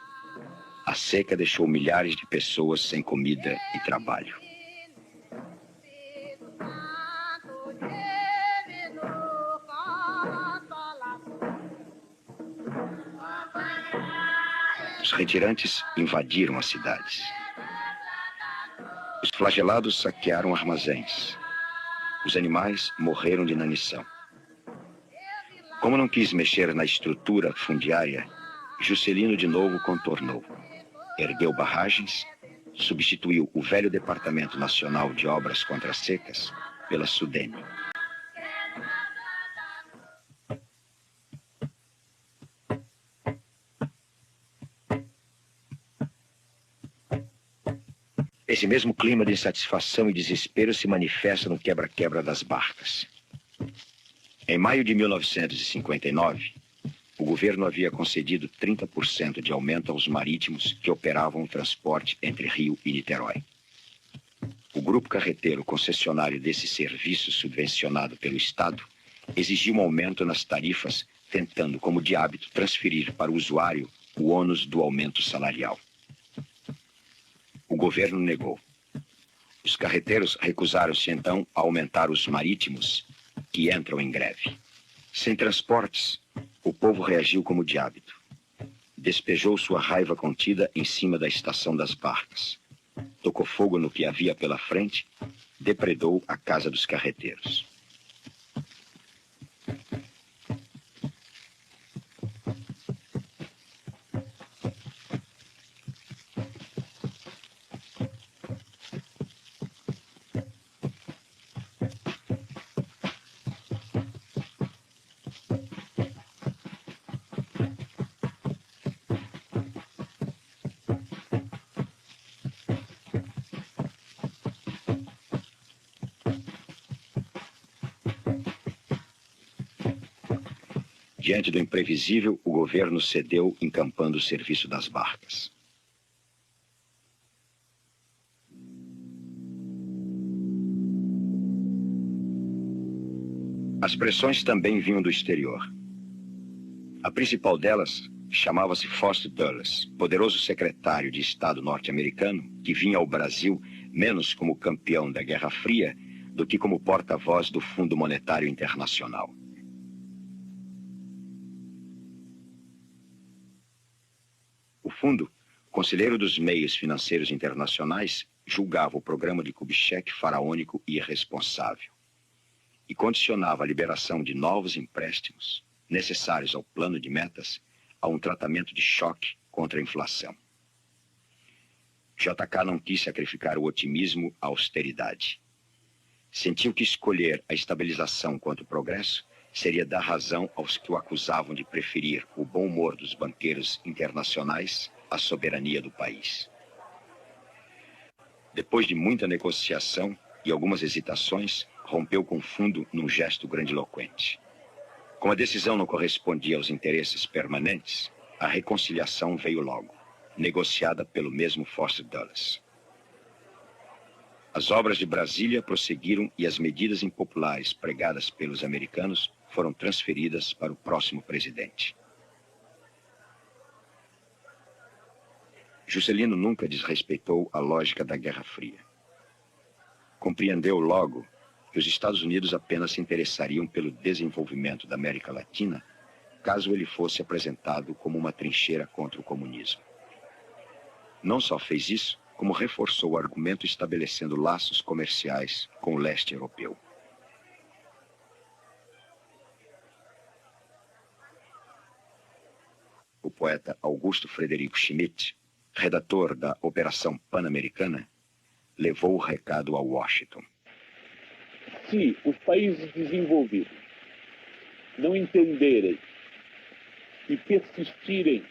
[SPEAKER 6] A seca deixou milhares de pessoas sem comida e trabalho. Os retirantes invadiram as cidades. Os flagelados saquearam armazéns. Os animais morreram de inanição. Como não quis mexer na estrutura fundiária, Juscelino de novo contornou. Ergueu barragens, substituiu o velho Departamento Nacional de Obras contra as Secas pela Sudene. Esse mesmo clima de insatisfação e desespero se manifesta no quebra-quebra das barcas. Em maio de 1959, o governo havia concedido 30% de aumento aos marítimos que operavam o transporte entre Rio e Niterói. O grupo carreteiro concessionário desse serviço subvencionado pelo Estado exigiu um aumento nas tarifas, tentando, como de hábito, transferir para o usuário o ônus do aumento salarial. O governo negou. Os carreteiros recusaram-se, então, a aumentar os marítimos, que entram em greve. Sem transportes, o povo reagiu como de hábito. Despejou sua raiva contida em cima da estação das barcas. Tocou fogo no que havia pela frente, depredou a casa dos carreteiros. Diante do imprevisível, o governo cedeu, encampando o serviço das barcas. As pressões também vinham do exterior. A principal delas chamava-se Foster Dulles, poderoso secretário de Estado norte-americano que vinha ao Brasil menos como campeão da Guerra Fria do que como porta-voz do Fundo Monetário Internacional. O fundo, conselheiro dos meios financeiros internacionais, julgava o programa de Kubitschek faraônico e irresponsável e condicionava a liberação de novos empréstimos necessários ao plano de metas a um tratamento de choque contra a inflação. JK não quis sacrificar o otimismo à austeridade. Sentiu que escolher a estabilização contra o progresso seria dar razão aos que o acusavam de preferir o bom humor dos banqueiros internacionais à soberania do país. Depois de muita negociação e algumas hesitações, rompeu com o fundo num gesto grandiloquente. Como a decisão não correspondia aos interesses permanentes, a reconciliação veio logo, negociada pelo mesmo Foster Dulles. As obras de Brasília prosseguiram e as medidas impopulares pregadas pelos americanos foram transferidas para o próximo presidente. Juscelino nunca desrespeitou a lógica da Guerra Fria. Compreendeu logo que os Estados Unidos apenas se interessariam pelo desenvolvimento da América Latina caso ele fosse apresentado como uma trincheira contra o comunismo. Não só fez isso, como reforçou o argumento estabelecendo laços comerciais com o leste europeu. O poeta Augusto Frederico Schmidt, redator da Operação Pan-Americana, levou o recado a Washington.
[SPEAKER 3] Se os países desenvolvidos não entenderem e persistirem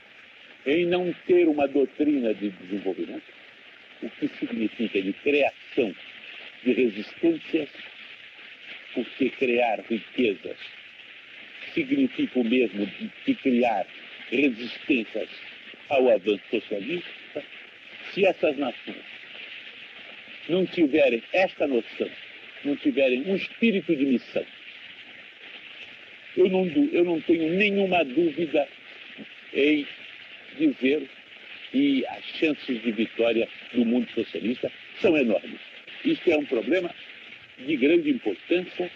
[SPEAKER 3] em não ter uma doutrina de desenvolvimento, o que significa de criação de resistências, porque criar riquezas significa o mesmo de criar resistências ao avanço socialista. Se essas nações não tiverem esta noção, não tiverem um espírito de missão, eu não tenho nenhuma dúvida em dizer que as chances de vitória do mundo socialista são enormes. Isso é um problema de grande importância,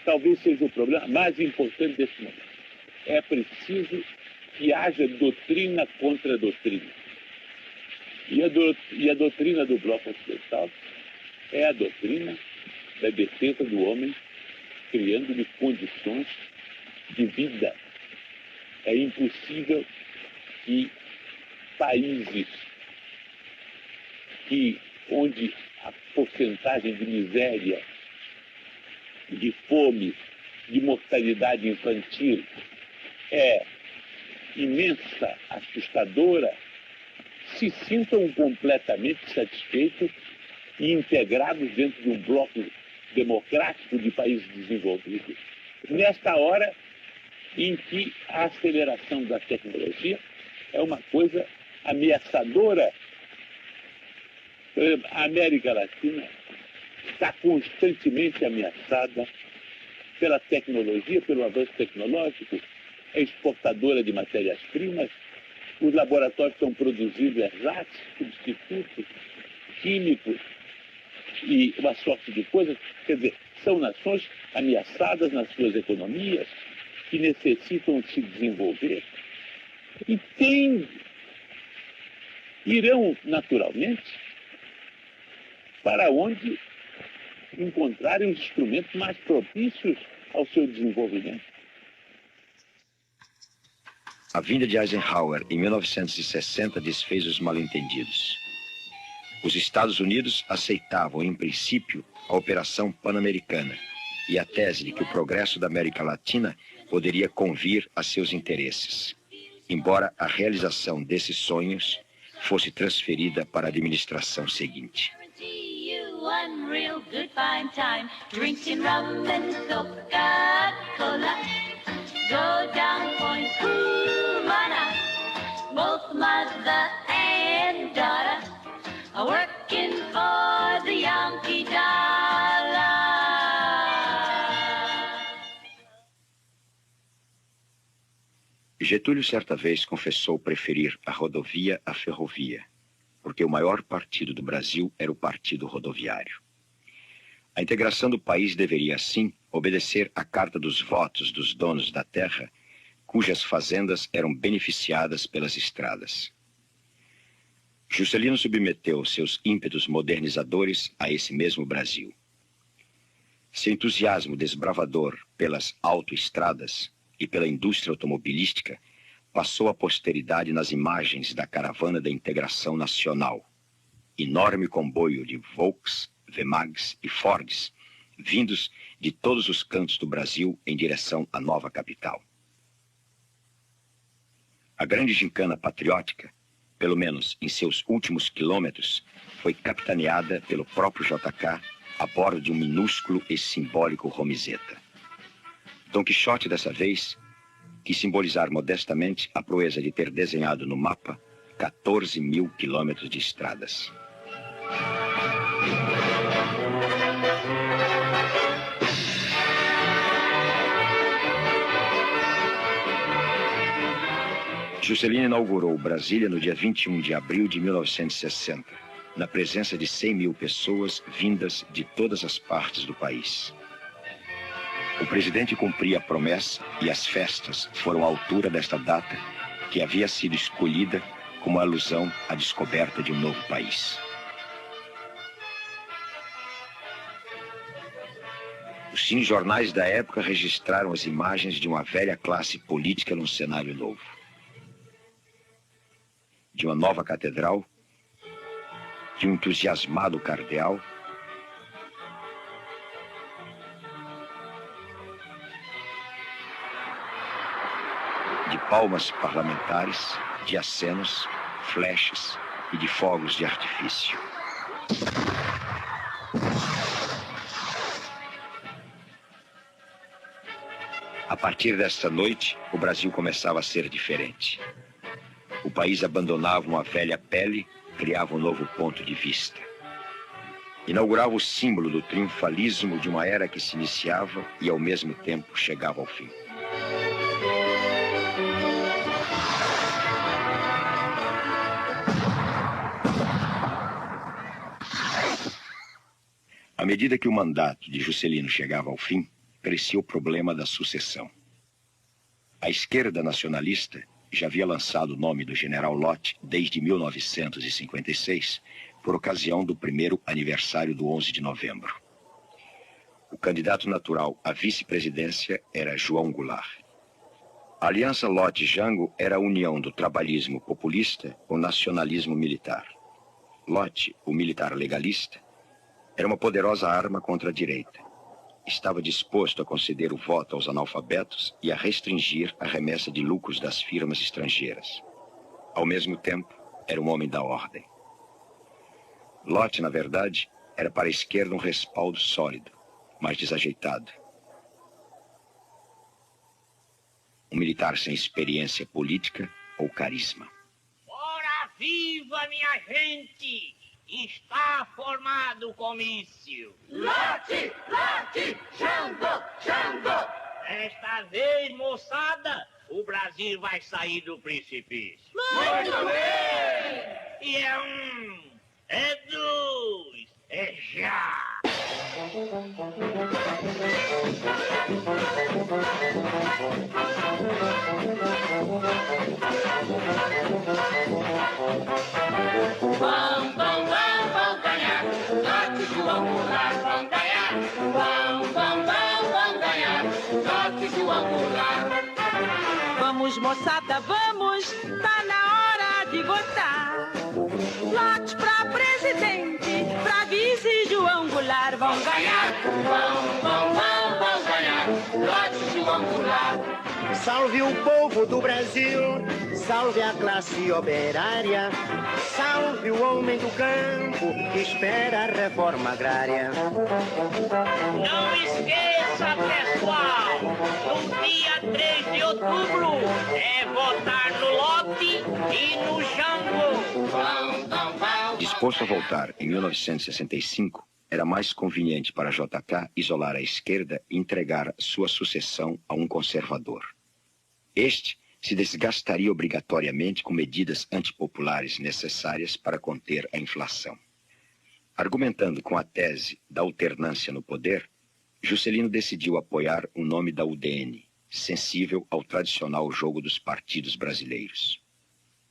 [SPEAKER 3] talvez seja o problema mais importante desse momento. É preciso que haja doutrina contra doutrina. E a doutrina do Bloco Ocidental é a doutrina da defesa do homem, criando-lhe condições de vida. É impossível que países onde a porcentagem de miséria, de fome, de mortalidade infantil é imensa, assustadora, se sintam completamente satisfeitos e integrados dentro de um bloco democrático de países desenvolvidos. Nesta hora em que a aceleração da tecnologia é uma coisa ameaçadora. A América Latina está constantemente ameaçada pela tecnologia, pelo avanço tecnológico, é exportadora de matérias-primas, os laboratórios estão produzindo exatos, substitutos, químicos e uma sorte de coisas. Quer dizer, são nações ameaçadas nas suas economias, que necessitam se desenvolver e irão naturalmente para onde encontrarem os instrumentos mais propícios ao seu desenvolvimento.
[SPEAKER 6] A vinda de Eisenhower em 1960 desfez os mal-entendidos. Os Estados Unidos aceitavam, em princípio, a Operação Pan-Americana e a tese de que o progresso da América Latina poderia convir a seus interesses, embora a realização desses sonhos fosse transferida para a administração seguinte.
[SPEAKER 9] One real good fine time, drinking rum and Coca-Cola. Go down Point Cumana, both mother and daughter are working for the Yankee dollar.
[SPEAKER 6] Getúlio certa vez confessou preferir a rodovia à ferrovia, porque o maior partido do Brasil era o Partido Rodoviário. A integração do país deveria, assim, obedecer à carta dos votos dos donos da terra, cujas fazendas eram beneficiadas pelas estradas. Juscelino submeteu seus ímpetos modernizadores a esse mesmo Brasil. Seu entusiasmo desbravador pelas autoestradas e pela indústria automobilística passou à posteridade nas imagens da caravana da integração nacional, enorme comboio de Volks, Vemags e Fords, vindos de todos os cantos do Brasil em direção à nova capital. A grande gincana patriótica, pelo menos em seus últimos quilômetros, foi capitaneada pelo próprio JK a bordo de um minúsculo e simbólico Romizeta. Dom Quixote, dessa vez, quis simbolizar modestamente a proeza de ter desenhado no mapa 14 mil quilômetros de estradas. Juscelino inaugurou Brasília no dia 21 de abril de 1960, na presença de 100 mil pessoas vindas de todas as partes do país. O presidente cumpria a promessa e as festas foram à altura desta data, que havia sido escolhida como alusão à descoberta de um novo país. Os cinejornais da época registraram as imagens de uma velha classe política num cenário novo. De uma nova catedral, de um entusiasmado cardeal de palmas parlamentares, de acenos, flechas e de fogos de artifício. A partir desta noite, o Brasil começava a ser diferente. O país abandonava uma velha pele, criava um novo ponto de vista. Inaugurava o símbolo do triunfalismo de uma era que se iniciava e, ao mesmo tempo, chegava ao fim. À medida que o mandato de Juscelino chegava ao fim, crescia o problema da sucessão. A esquerda nacionalista já havia lançado o nome do general Lott desde 1956, por ocasião do primeiro aniversário do 11 de novembro. O candidato natural à vice-presidência era João Goulart. A aliança Lott-Jango era a união do trabalhismo populista com o nacionalismo militar. Lott, o militar legalista, era uma poderosa arma contra a direita. Estava disposto a conceder o voto aos analfabetos e a restringir a remessa de lucros das firmas estrangeiras. Ao mesmo tempo, era um homem da ordem. Lott, na verdade, era para a esquerda um respaldo sólido, mas desajeitado. Um militar sem experiência política ou carisma.
[SPEAKER 4] Ora viva, minha gente! Está formado o comício.
[SPEAKER 9] Lott, Lott, Jango, Jango!
[SPEAKER 4] Desta vez, moçada, o Brasil vai sair do precipício.
[SPEAKER 9] Muito bem!
[SPEAKER 4] E é um, é dois, é já!
[SPEAKER 9] Vão ganhar, Lott e João Goulart vão ganhar. Vão ganhar, Lott e João Goulart.
[SPEAKER 22] Vamos, moçada, vamos, tá na hora de votar. Lott pra presidente, pra vice João Goulart vão ganhar.
[SPEAKER 9] Vão ganhar, Lott e João Goulart.
[SPEAKER 23] Salve o povo do Brasil, salve a classe operária, salve o homem do campo que espera a reforma agrária.
[SPEAKER 4] Não esqueça, pessoal, no dia 3 de outubro é votar no Lott e no Jango.
[SPEAKER 6] Disposto a voltar em 1965, era mais conveniente para JK isolar a esquerda e entregar sua sucessão a um conservador. Este se desgastaria obrigatoriamente com medidas antipopulares necessárias para conter a inflação. Argumentando com a tese da alternância no poder, Juscelino decidiu apoiar o nome da UDN, sensível ao tradicional jogo dos partidos brasileiros.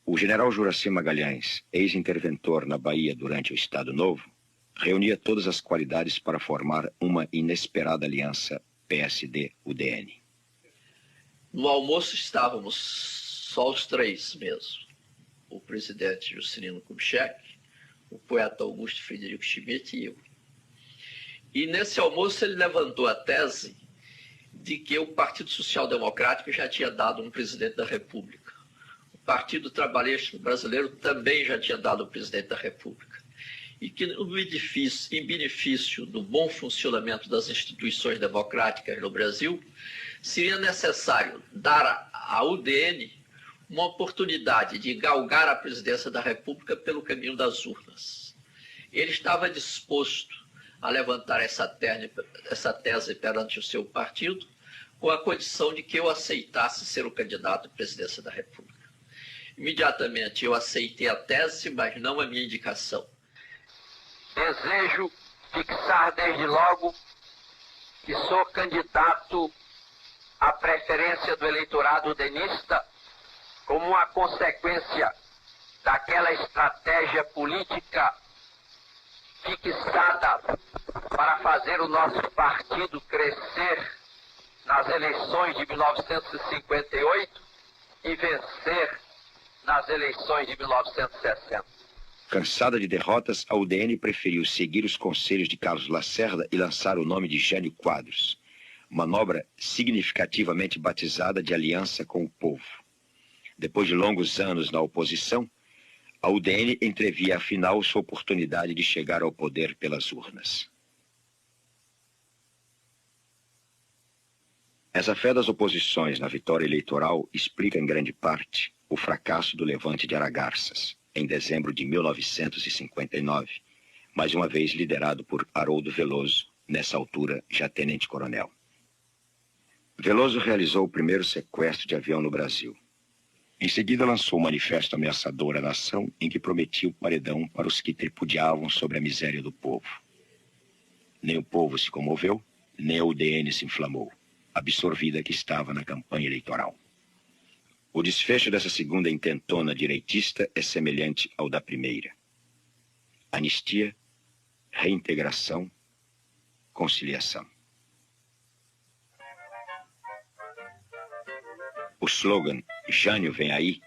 [SPEAKER 6] O general Juracy Magalhães, ex-interventor na Bahia durante o Estado Novo, reunia todas as qualidades para formar uma inesperada aliança PSD-UDN.
[SPEAKER 24] No almoço estávamos só os três mesmo. O presidente Juscelino Kubitschek, o poeta Augusto Frederico Schmidt e eu. E nesse almoço ele levantou a tese de que o Partido Social Democrático já tinha dado um presidente da República. O Partido Trabalhista Brasileiro também já tinha dado um presidente da República. E que em benefício do bom funcionamento das instituições democráticas no Brasil, seria necessário dar à UDN uma oportunidade de galgar a presidência da República pelo caminho das urnas. Ele estava disposto a levantar essa tese perante o seu partido, com a condição de que eu aceitasse ser o candidato à presidência da República. Imediatamente eu aceitei a tese, mas não a minha indicação.
[SPEAKER 5] Desejo fixar desde logo que sou candidato à preferência do eleitorado udenista como uma consequência daquela estratégia política fixada para fazer o nosso partido crescer nas eleições de 1958 e vencer nas eleições de 1960.
[SPEAKER 6] Cansada de derrotas, a UDN preferiu seguir os conselhos de Carlos Lacerda e lançar o nome de Jânio Quadros, manobra significativamente batizada de Aliança com o Povo. Depois de longos anos na oposição, a UDN entrevia afinal sua oportunidade de chegar ao poder pelas urnas. Essa fé das oposições na vitória eleitoral explica em grande parte o fracasso do levante de Aragarças, em dezembro de 1959, mais uma vez liderado por Haroldo Veloso, nessa altura já tenente-coronel. Veloso realizou o primeiro sequestro de avião no Brasil. Em seguida lançou um manifesto ameaçador à nação em que prometia o paredão para os que tripudiavam sobre a miséria do povo. Nem o povo se comoveu, nem a UDN se inflamou, absorvida que estava na campanha eleitoral. O desfecho dessa segunda intentona direitista é semelhante ao da primeira. Anistia, reintegração, conciliação. O slogan "Jânio vem aí"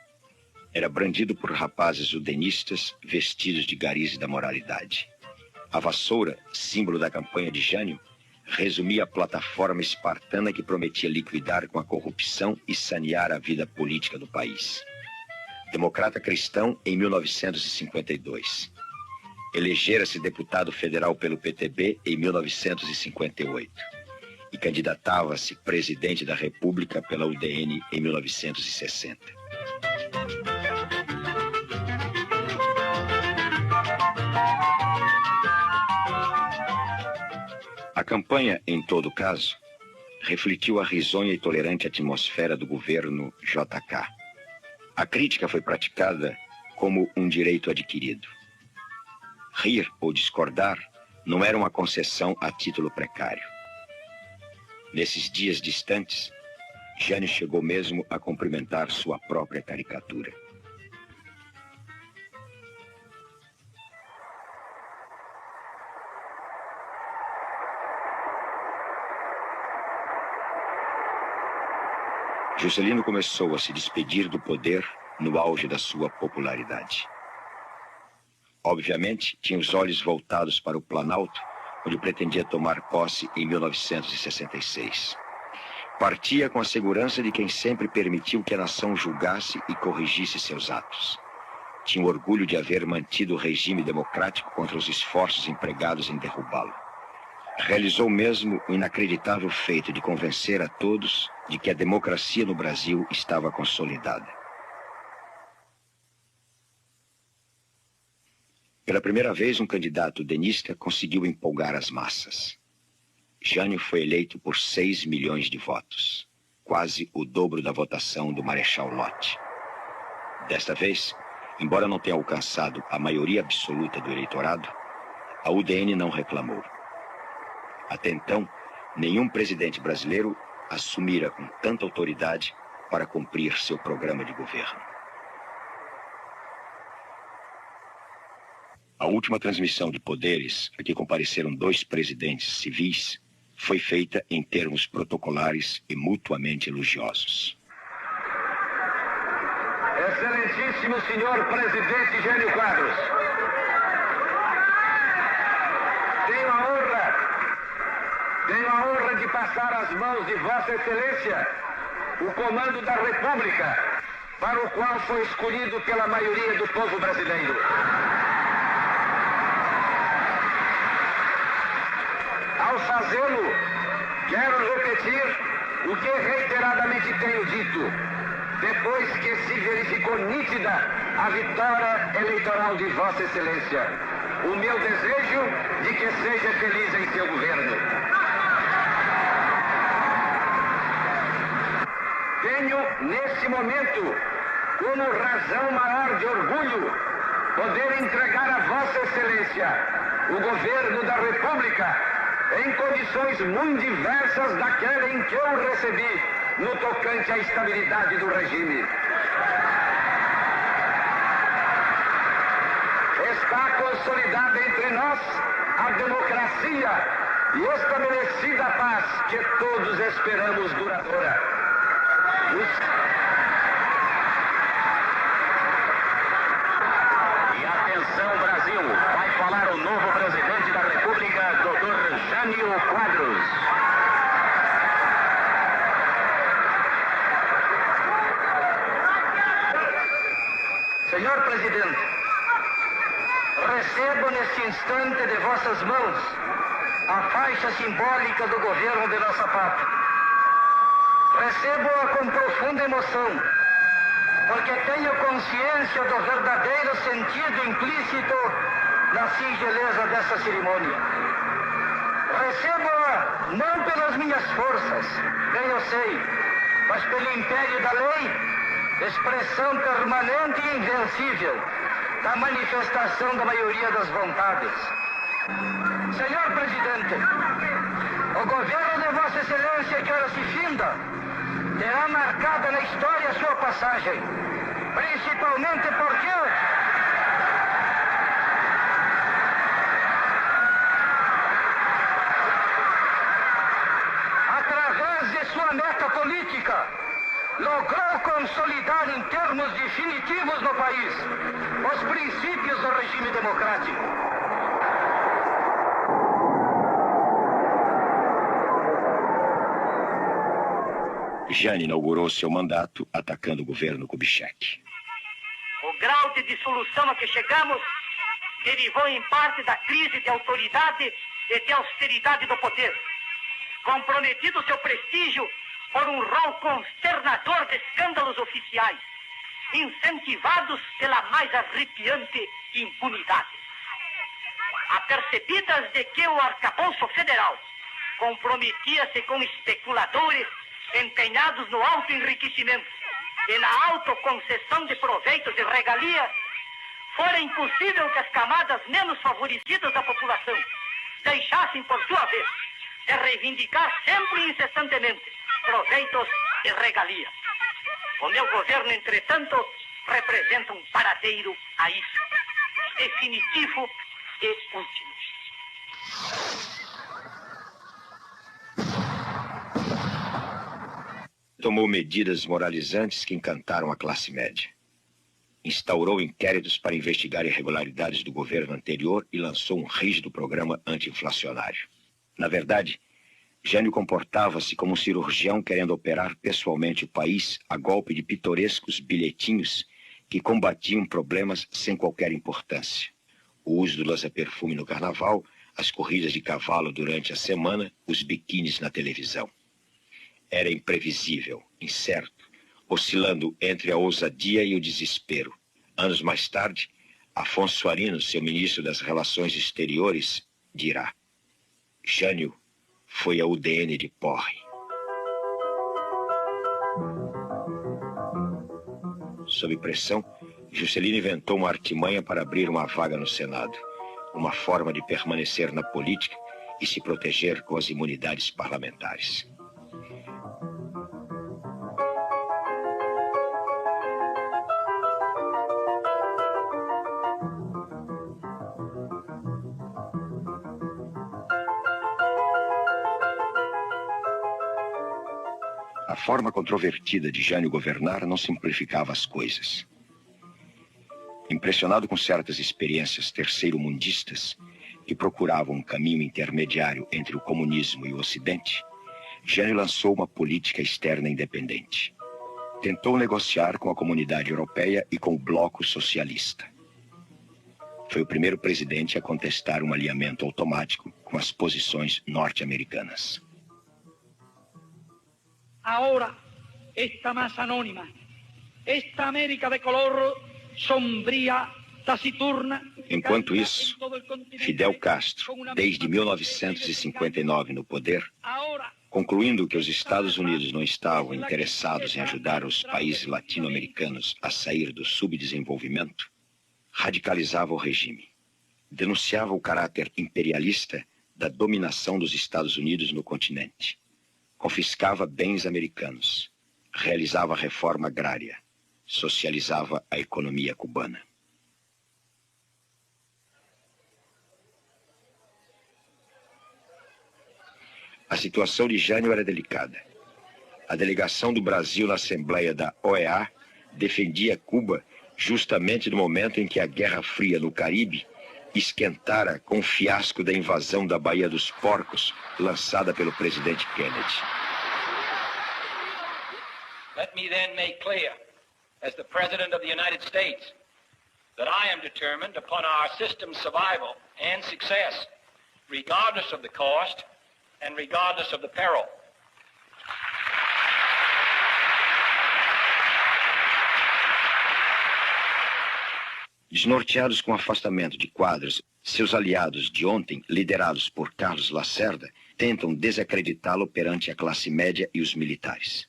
[SPEAKER 6] era brandido por rapazes udenistas vestidos de garis da moralidade. A vassoura, símbolo da campanha de Jânio, resumia a plataforma espartana que prometia liquidar com a corrupção e sanear a vida política do país. Democrata cristão em 1952. Elegera-se deputado federal pelo PTB em 1958. E candidatava-se presidente da República pela UDN em 1960. A campanha, em todo caso, refletiu a risonha e tolerante atmosfera do governo JK. A crítica foi praticada como um direito adquirido. Rir ou discordar não era uma concessão a título precário. Nesses dias distantes, Jânio chegou mesmo a cumprimentar sua própria caricatura. Juscelino começou a se despedir do poder no auge da sua popularidade. Obviamente, tinha os olhos voltados para o Planalto, onde pretendia tomar posse em 1966. Partia com a segurança de quem sempre permitiu que a nação julgasse e corrigisse seus atos. Tinha o orgulho de haver mantido o regime democrático contra os esforços empregados em derrubá-lo. Realizou mesmo o inacreditável feito de convencer a todos de que a democracia no Brasil estava consolidada. Pela primeira vez, um candidato udenista conseguiu empolgar as massas. Jânio foi eleito por 6 milhões de votos, quase o dobro da votação do Marechal Lott. Desta vez, embora não tenha alcançado a maioria absoluta do eleitorado, a UDN não reclamou. Até então, nenhum presidente brasileiro assumira com tanta autoridade para cumprir seu programa de governo. A última transmissão de poderes, a que compareceram 2 presidentes civis, foi feita em termos protocolares e mutuamente elogiosos.
[SPEAKER 1] Excelentíssimo senhor presidente Jânio Quadros, tenho a honra de passar às mãos de Vossa Excelência o comando da República, para o qual foi escolhido pela maioria do povo brasileiro. Ao fazê-lo, quero repetir o que reiteradamente tenho dito, depois que se verificou nítida a vitória eleitoral de Vossa Excelência. O meu desejo de que seja feliz em seu governo. Tenho, nesse momento, como razão maior de orgulho, poder entregar a Vossa Excelência o governo da República em condições muito diversas daquela em que eu recebi no tocante à estabilidade do regime. Está consolidada entre nós a democracia e estabelecida a paz que todos esperamos duradoura. E atenção, Brasil, vai falar o novo presidente da República, Dr. Jânio Quadros. Presidente, recebo neste instante de vossas mãos a faixa simbólica do governo de nossa pátria. Recebo-a com profunda emoção, porque tenho consciência do verdadeiro sentido implícito na singeleza dessa cerimônia. Recebo-a não pelas minhas forças, bem eu sei, mas pelo império da lei, expressão permanente e invencível da manifestação da maioria das vontades. Senhor Presidente, o governo de Vossa Excelência que ora se finda terá marcada na história sua passagem, principalmente porque através de sua meta política logrou consolidar em termos definitivos no país os princípios do regime democrático.
[SPEAKER 6] Jânio inaugurou seu mandato atacando o governo Kubitschek.
[SPEAKER 7] O grau de dissolução a que chegamos derivou em parte da crise de autoridade e de austeridade do poder, comprometido seu prestígio por um rol consternador de escândalos oficiais, incentivados pela mais arrepiante impunidade. Apercebidas de que o arcabouço federal comprometia-se com especuladores empenhados no auto-enriquecimento e na autoconcessão de proveitos e regalias, fora impossível que as camadas menos favorecidas da população deixassem, por sua vez, de reivindicar sempre e incessantemente proveitos e regalias. O meu governo, entretanto, representa um paradeiro a isso, definitivo e último.
[SPEAKER 6] Tomou medidas moralizantes que encantaram a classe média. Instaurou inquéritos para investigar irregularidades do governo anterior e lançou um rígido programa anti-inflacionário. Na verdade, Jânio comportava-se como um cirurgião querendo operar pessoalmente o país a golpe de pitorescos bilhetinhos que combatiam problemas sem qualquer importância. O uso do lança-perfume no carnaval, as corridas de cavalo durante a semana, os biquínis na televisão. Era imprevisível, incerto, oscilando entre a ousadia e o desespero. Anos mais tarde, Afonso Suarino, seu ministro das Relações Exteriores, dirá: Jânio foi a UDN de porre. Sob pressão, Juscelino inventou uma artimanha para abrir uma vaga no Senado, uma forma de permanecer na política e se proteger com as imunidades parlamentares. A forma controvertida de Jânio governar não simplificava as coisas. Impressionado com certas experiências terceiro-mundistas que procuravam um caminho intermediário entre o comunismo e o Ocidente, Jânio lançou uma política externa independente. Tentou negociar com a comunidade europeia e com o bloco socialista. Foi o primeiro presidente a contestar um alinhamento automático com as posições norte-americanas.
[SPEAKER 8] Ahora, esta masa anónima, esta América de color sombría, taciturna...
[SPEAKER 6] Enquanto isso, Fidel Castro, desde 1959 no poder, concluindo que os Estados Unidos não estavam interessados em ajudar os países latino-americanos a sair do subdesenvolvimento, radicalizava o regime. Denunciava o caráter imperialista da dominação dos Estados Unidos no continente. Confiscava bens americanos, realizava a reforma agrária, socializava a economia cubana. A situação de Jânio era delicada. A delegação do Brasil na Assembleia da OEA defendia Cuba justamente no momento em que a Guerra Fria no Caribe esquentara com o fiasco da invasão da Baía dos Porcos, lançada pelo presidente Kennedy.
[SPEAKER 11] Let me then make clear, as the President of the United States, that I am determined upon our system's survival and success, regardless of the cost and regardless of the peril.
[SPEAKER 6] Desnorteados com o afastamento de Quadros, seus aliados de ontem, liderados por Carlos Lacerda, tentam desacreditá-lo perante a classe média e os militares.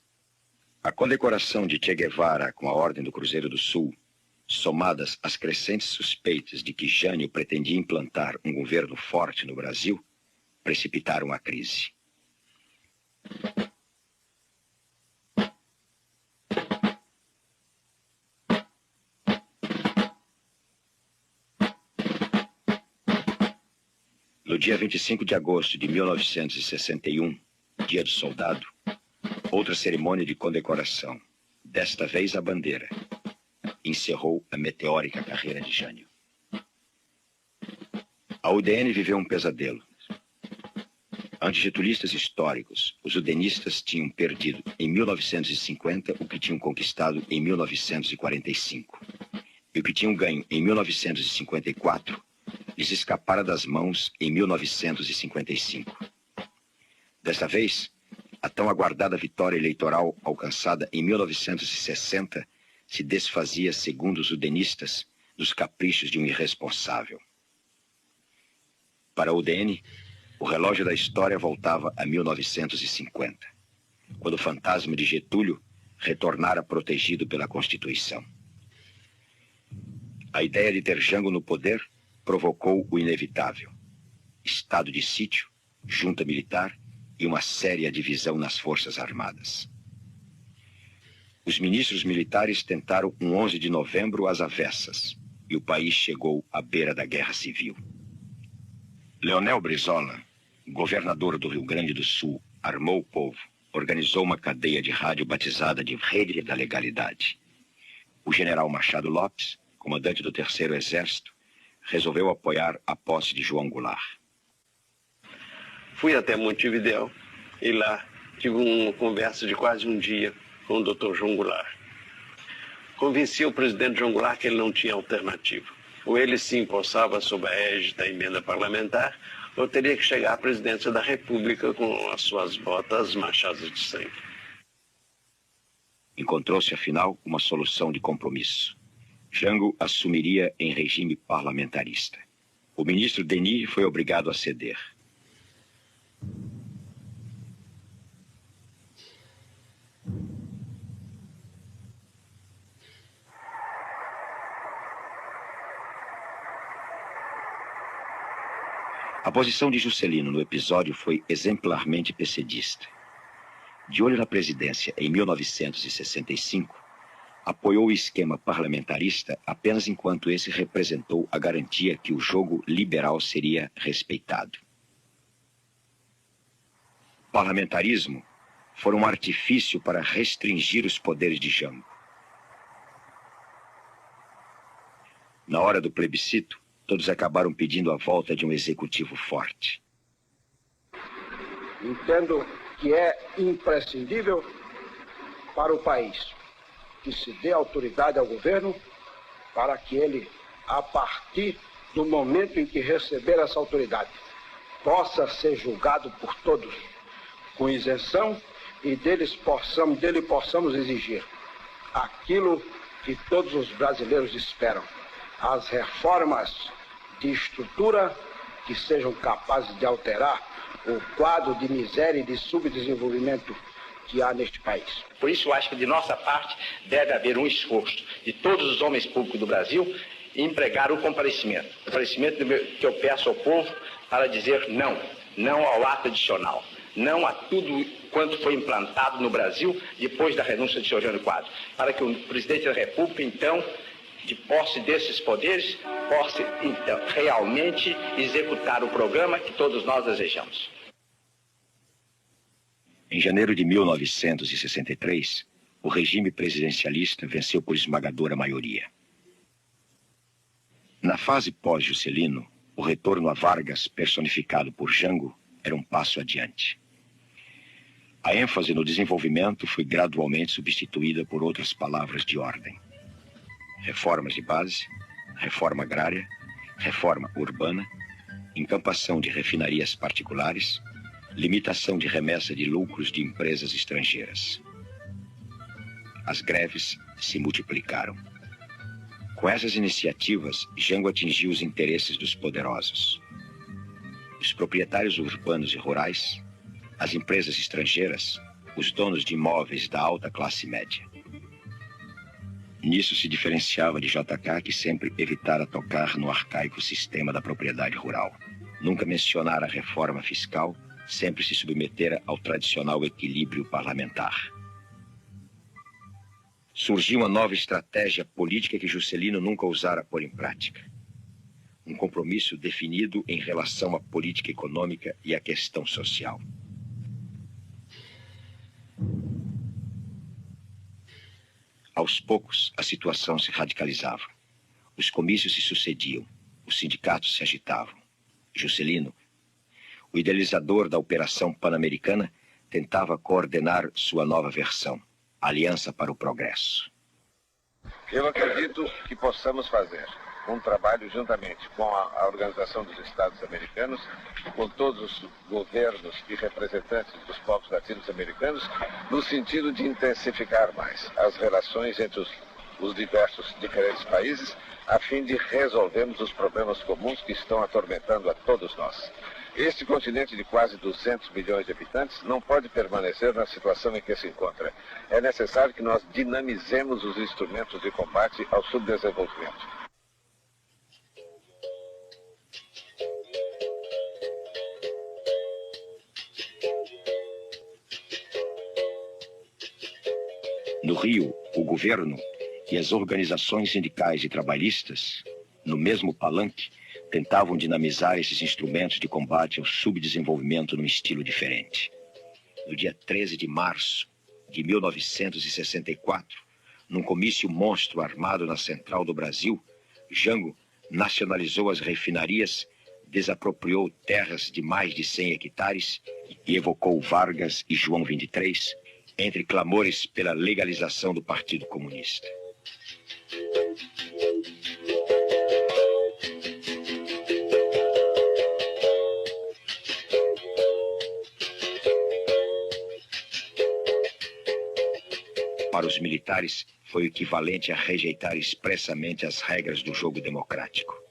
[SPEAKER 6] A condecoração de Che Guevara com a Ordem do Cruzeiro do Sul, somadas às crescentes suspeitas de que Jânio pretendia implantar um governo forte no Brasil, precipitaram a crise. No dia 25 de agosto de 1961, dia do soldado, outra cerimônia de condecoração, desta vez a bandeira, encerrou a meteórica carreira de Jânio. A UDN viveu um pesadelo. Antigetulistas históricos, os udenistas tinham perdido em 1950 o que tinham conquistado em 1945. E o que tinham ganho em 1954 lhes escapara das mãos em 1955. Desta vez, a tão aguardada vitória eleitoral alcançada em 1960 se desfazia, segundo os udenistas, dos caprichos de um irresponsável. Para a UDN, o relógio da história voltava a 1950, quando o fantasma de Getúlio retornara protegido pela Constituição. A ideia de ter Jango no poder provocou o inevitável: estado de sítio, junta militar e uma séria divisão nas Forças Armadas. Os ministros militares tentaram um 11 de novembro às avessas, e o país chegou à beira da guerra civil. Leonel Brizola, governador do Rio Grande do Sul, armou o povo, organizou uma cadeia de rádio batizada de Rede da Legalidade. O general Machado Lopes, comandante do Terceiro Exército, resolveu apoiar a posse de João Goulart.
[SPEAKER 12] Fui até Montevidéu e lá tive uma conversa de quase um dia com o Dr. João Goulart. Convenci o presidente João Goulart que ele não tinha alternativa. Ou ele se empossava sob a égide da emenda parlamentar, ou teria que chegar à presidência da República com as suas botas manchadas de sangue.
[SPEAKER 6] Encontrou-se, afinal, uma solução de compromisso. Jango assumiria em regime parlamentarista. O ministro Denis foi obrigado a ceder. A posição de Juscelino no episódio foi exemplarmente pessedista. De olho na presidência em 1965, apoiou o esquema parlamentarista apenas enquanto esse representou a garantia que o jogo liberal seria respeitado. O parlamentarismo foi um artifício para restringir os poderes de Jango. Na hora do plebiscito, todos acabaram pedindo a volta de um executivo forte.
[SPEAKER 2] Entendo que é imprescindível para o país que se dê autoridade ao governo para que ele, a partir do momento em que receber essa autoridade, possa ser julgado por todos, com isenção, e dele possamos exigir aquilo que todos os brasileiros esperam: as reformas de estrutura que sejam capazes de alterar o quadro de miséria e de subdesenvolvimento que há neste país.
[SPEAKER 13] Por isso, eu acho que de nossa parte deve haver um esforço de todos os homens públicos do Brasil em empregar o comparecimento. O comparecimento que eu peço ao povo para dizer não ao ato adicional, não a tudo quanto foi implantado no Brasil depois da renúncia de Sr. Jânio Quadros, para que o presidente da República, então, de posse desses poderes, possa então, realmente executar o programa que todos nós desejamos.
[SPEAKER 6] Em janeiro de 1963, o regime presidencialista venceu por esmagadora maioria. Na fase pós-Juscelino, o retorno a Vargas, personificado por Jango, era um passo adiante. A ênfase no desenvolvimento foi gradualmente substituída por outras palavras de ordem: reformas de base, reforma agrária, reforma urbana, encampação de refinarias particulares, limitação de remessa de lucros de empresas estrangeiras. As greves se multiplicaram. Com essas iniciativas, Jango atingiu os interesses dos poderosos. Os proprietários urbanos e rurais, as empresas estrangeiras, os donos de imóveis da alta classe média. Nisso se diferenciava de JK, que sempre evitara tocar no arcaico sistema da propriedade rural. Nunca mencionara a reforma fiscal, sempre se submetera ao tradicional equilíbrio parlamentar. Surgiu uma nova estratégia política que Juscelino nunca ousara pôr em prática. Um compromisso definido em relação à política econômica e à questão social. Aos poucos, a situação se radicalizava. Os comícios se sucediam, os sindicatos se agitavam. Juscelino, o idealizador da Operação Pan-Americana, tentava coordenar sua nova versão, Aliança para o Progresso.
[SPEAKER 18] Eu acredito que possamos fazer um trabalho juntamente com a Organização dos Estados Americanos, com todos os governos e representantes dos povos latino-americanos, no sentido de intensificar mais as relações entre os diferentes países, a fim de resolvermos os problemas comuns que estão atormentando a todos nós. Este continente de quase 200 milhões de habitantes não pode permanecer na situação em que se encontra. É necessário que nós dinamizemos os instrumentos de combate ao subdesenvolvimento.
[SPEAKER 6] No Rio, o governo e as organizações sindicais e trabalhistas, no mesmo palanque, tentavam dinamizar esses instrumentos de combate ao subdesenvolvimento num estilo diferente. No dia 13 de março de 1964, num comício monstro armado na Central do Brasil, Jango nacionalizou as refinarias, desapropriou terras de mais de 100 hectares e evocou Vargas e João 23, entre clamores pela legalização do Partido Comunista. Para os militares, foi o equivalente a rejeitar expressamente as regras do jogo democrático.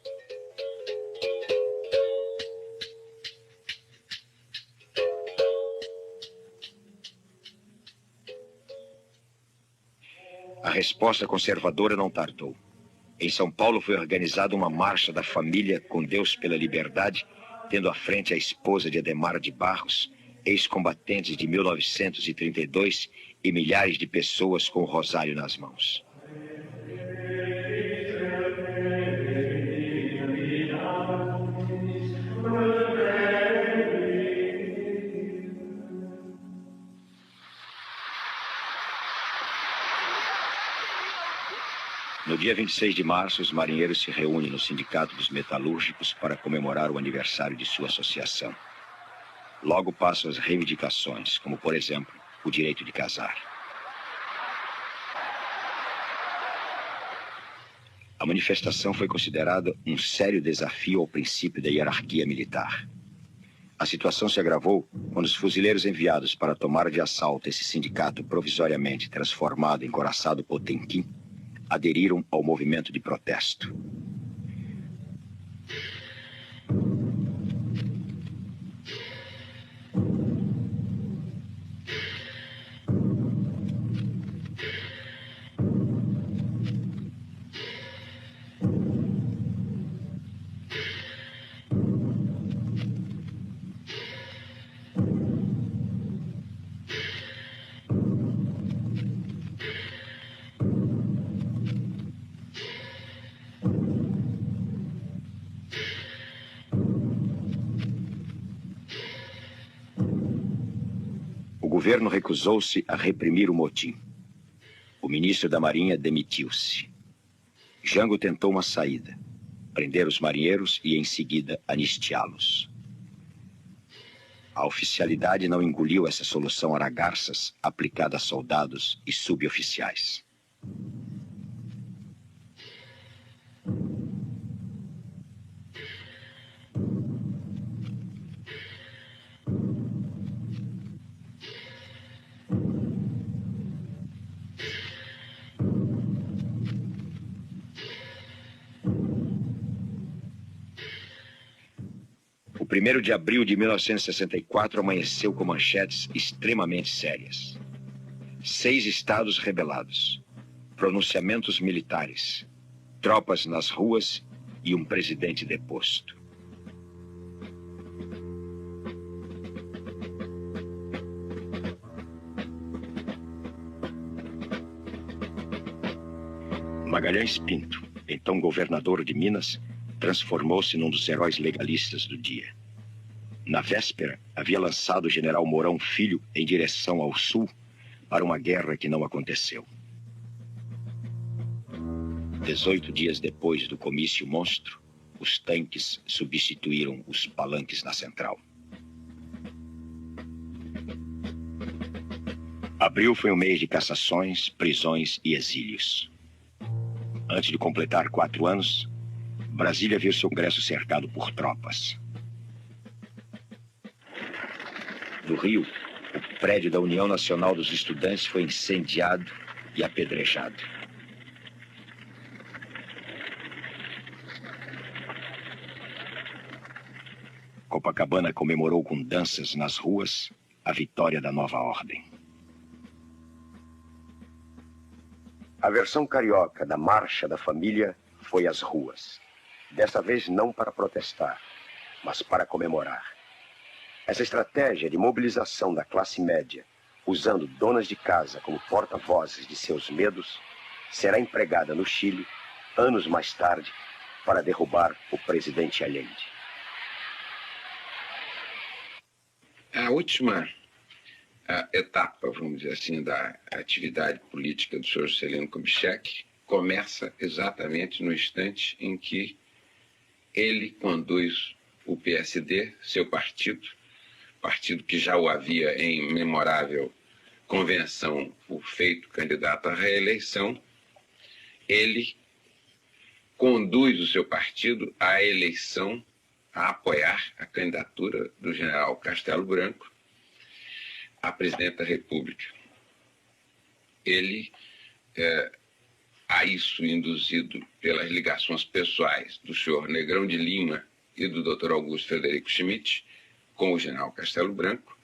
[SPEAKER 6] A resposta conservadora não tardou. Em São Paulo foi organizada uma marcha da família com Deus pela Liberdade, tendo à frente a esposa de Adhemar de Barros, ex-combatentes de 1932 e milhares de pessoas com o rosário nas mãos. No dia 26 de março, os marinheiros se reúnem no Sindicato dos Metalúrgicos para comemorar o aniversário de sua associação. Logo passam as reivindicações, como, por exemplo, o direito de casar. A manifestação foi considerada um sério desafio ao princípio da hierarquia militar. A situação se agravou quando os fuzileiros enviados para tomar de assalto esse sindicato provisoriamente transformado em Coraçado Potemkin aderiram ao movimento de protesto. O governo recusou-se a reprimir o motim. O ministro da Marinha demitiu-se. Jango tentou uma saída, prender os marinheiros e, em seguida, anistiá-los. A oficialidade não engoliu essa solução aragarças aplicada a soldados e suboficiais. 1º de abril de 1964 amanheceu com manchetes extremamente sérias. 6 estados rebelados, pronunciamentos militares, tropas nas ruas e um presidente deposto. Magalhães Pinto, então governador de Minas, transformou-se num dos heróis legalistas do dia. Na véspera, havia lançado o general Mourão Filho em direção ao sul para uma guerra que não aconteceu. 18 dias depois do comício monstro, os tanques substituíram os palanques na central. Abril foi um mês de cassações, prisões e exílios. Antes de completar 4 anos, Brasília viu seu Congresso cercado por tropas. No Rio, o prédio da União Nacional dos Estudantes foi incendiado e apedrejado. Copacabana comemorou com danças nas ruas a vitória da nova ordem. A versão carioca da Marcha da Família foi às ruas. Dessa vez não para protestar, mas para comemorar. Essa estratégia de mobilização da classe média, usando donas de casa como porta-vozes de seus medos, será empregada no Chile, anos mais tarde, para derrubar o presidente Allende.
[SPEAKER 10] A última etapa, vamos dizer assim, da atividade política do senhor Juscelino Kubitschek começa exatamente no instante em que ele conduz o PSD, seu partido que já o havia em memorável convenção por feito candidato à reeleição, ele conduz o seu partido à eleição, a apoiar a candidatura do general Castelo Branco a presidente da República. Ele, a isso induzido pelas ligações pessoais do senhor Negrão de Lima e do Dr. Augusto Frederico Schmidt com o general Castelo Branco,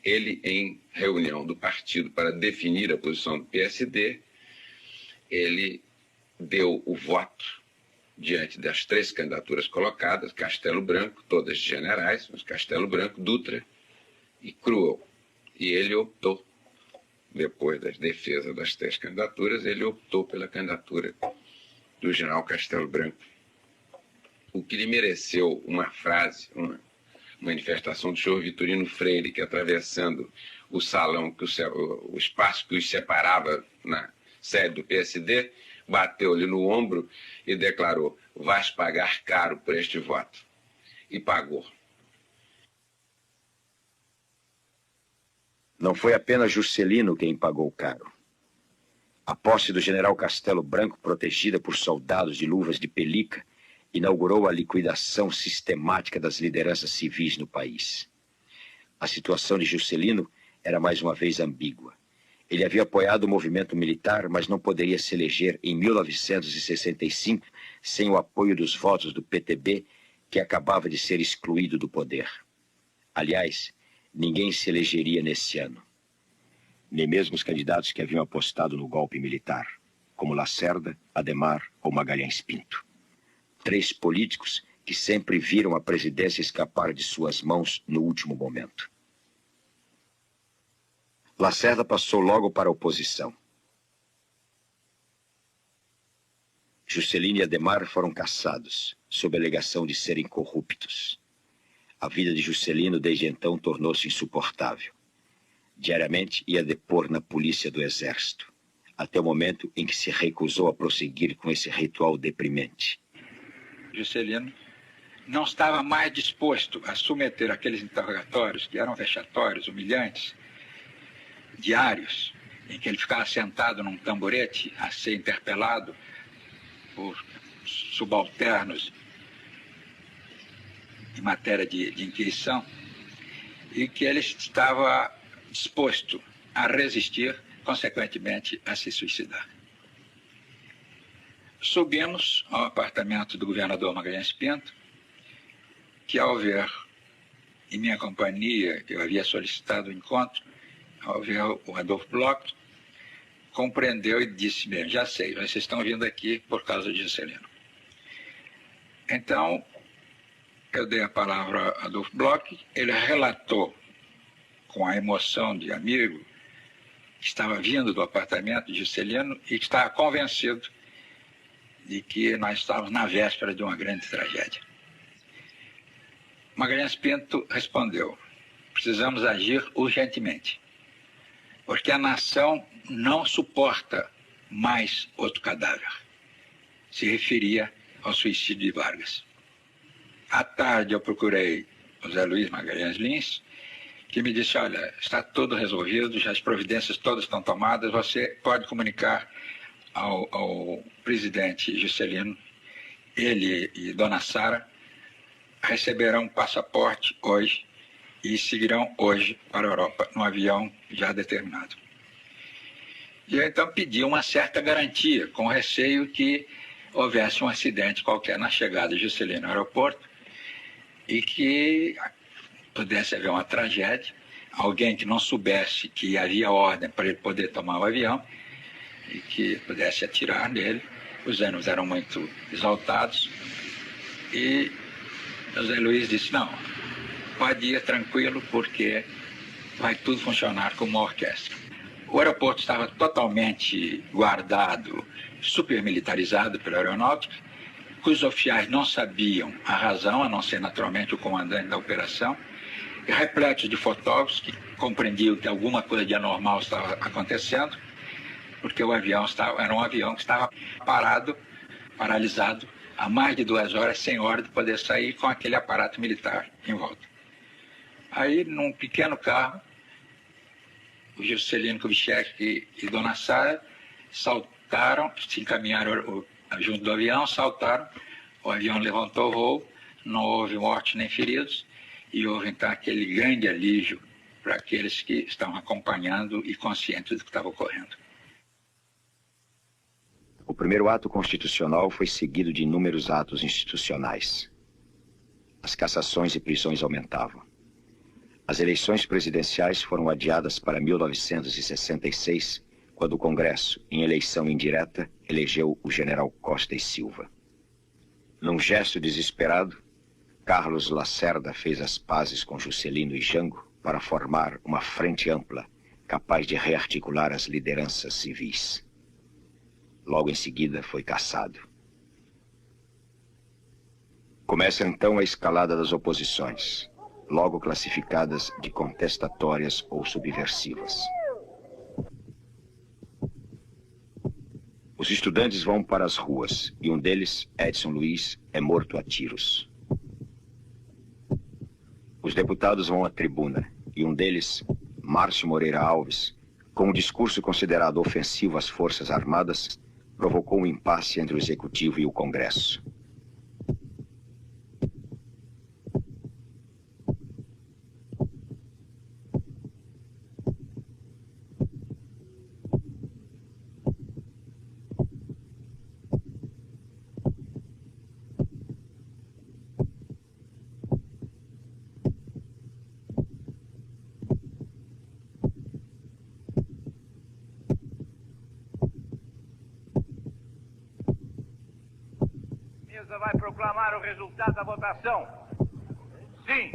[SPEAKER 10] ele, em reunião do partido para definir a posição do PSD, ele deu o voto diante das 3 candidaturas colocadas, Castelo Branco, todas generais, mas Castelo Branco, Dutra e Cruel. E ele optou, depois das defesas das 3 candidaturas, ele optou pela candidatura do general Castelo Branco. O que lhe mereceu uma frase, uma manifestação do senhor Vitorino Freire, que atravessando o salão, o espaço que os separava na sede do PSD, bateu-lhe no ombro e declarou: vais pagar caro por este voto. E pagou.
[SPEAKER 6] Não foi apenas Juscelino quem pagou caro. A posse do general Castelo Branco, protegida por soldados de luvas de pelica, inaugurou a liquidação sistemática das lideranças civis no país. A situação de Juscelino era mais uma vez ambígua. Ele havia apoiado o movimento militar, mas não poderia se eleger em 1965 sem o apoio dos votos do PTB, que acabava de ser excluído do poder. Aliás, ninguém se elegeria nesse ano. Nem mesmo os candidatos que haviam apostado no golpe militar, como Lacerda, Adhemar ou Magalhães Pinto. 3 políticos que sempre viram a presidência escapar de suas mãos no último momento. Lacerda passou logo para a oposição. Juscelino e Adhemar foram cassados, sob a alegação de serem corruptos. A vida de Juscelino desde então tornou-se insuportável. Diariamente ia depor na polícia do Exército, até o momento em que se recusou a prosseguir com esse ritual deprimente.
[SPEAKER 19] Juscelino não estava mais disposto a submeter aqueles interrogatórios que eram vexatórios, humilhantes, diários, em que ele ficava sentado num tamborete a ser interpelado por subalternos em matéria de inquisição, e que ele estava disposto a resistir, consequentemente, a se suicidar. Subimos ao apartamento do governador Magalhães Pinto, que, ao ver em minha companhia, eu havia solicitado o encontro, ao ver o Adolfo Bloch, compreendeu e disse mesmo, já sei, vocês estão vindo aqui por causa de Juscelino. Então, eu dei a palavra a Adolfo Bloch, ele relatou com a emoção de amigo que estava vindo do apartamento de Juscelino e que estava convencido de que nós estávamos na véspera de uma grande tragédia. Magalhães Pinto respondeu, precisamos agir urgentemente, porque a nação não suporta mais outro cadáver. Se referia ao suicídio de Vargas. À tarde eu procurei o Zé Luiz Magalhães Lins, que me disse, olha, está tudo resolvido, já as providências todas estão tomadas, você pode comunicar ao presidente Juscelino, ele e Dona Sara receberão passaporte hoje e seguirão hoje para a Europa, num avião já determinado. E eu então pedi uma certa garantia, com receio que houvesse um acidente qualquer na chegada de Juscelino ao aeroporto e que pudesse haver uma tragédia, alguém que não soubesse que havia ordem para ele poder tomar o avião e que pudesse atirar nele. Os ânimos eram muito exaltados e o Zé Luiz disse, não, pode ir tranquilo porque vai tudo funcionar como uma orquestra. O aeroporto estava totalmente guardado, super militarizado pela aeronáutica, cujos oficiais não sabiam a razão, a não ser naturalmente o comandante da operação, e repletos de fotógrafos que compreendiam que alguma coisa de anormal estava acontecendo, porque o avião era um avião que estava paralisado, há mais de 2 horas, sem ordem de poder sair com aquele aparato militar em volta. Aí, num pequeno carro, o Juscelino Kubitschek e Dona Sara saltaram, se encaminharam junto do avião, saltaram, o avião levantou o voo, não houve mortes nem feridos, e houve então aquele grande alívio para aqueles que estavam acompanhando e conscientes do que estava ocorrendo.
[SPEAKER 6] O primeiro ato constitucional foi seguido de inúmeros atos institucionais. As cassações e prisões aumentavam. As eleições presidenciais foram adiadas para 1966, quando o Congresso, em eleição indireta, elegeu o general Costa e Silva. Num gesto desesperado, Carlos Lacerda fez as pazes com Juscelino e Jango para formar uma frente ampla, capaz de rearticular as lideranças civis. Logo em seguida foi cassado. Começa então a escalada das oposições, logo classificadas de contestatórias ou subversivas. Os estudantes vão para as ruas e um deles, Edson Luiz, é morto a tiros. Os deputados vão à tribuna e um deles, Márcio Moreira Alves, com um discurso considerado ofensivo às Forças Armadas, provocou um impasse entre o Executivo e o Congresso.
[SPEAKER 14] Vai proclamar o resultado da votação. Sim,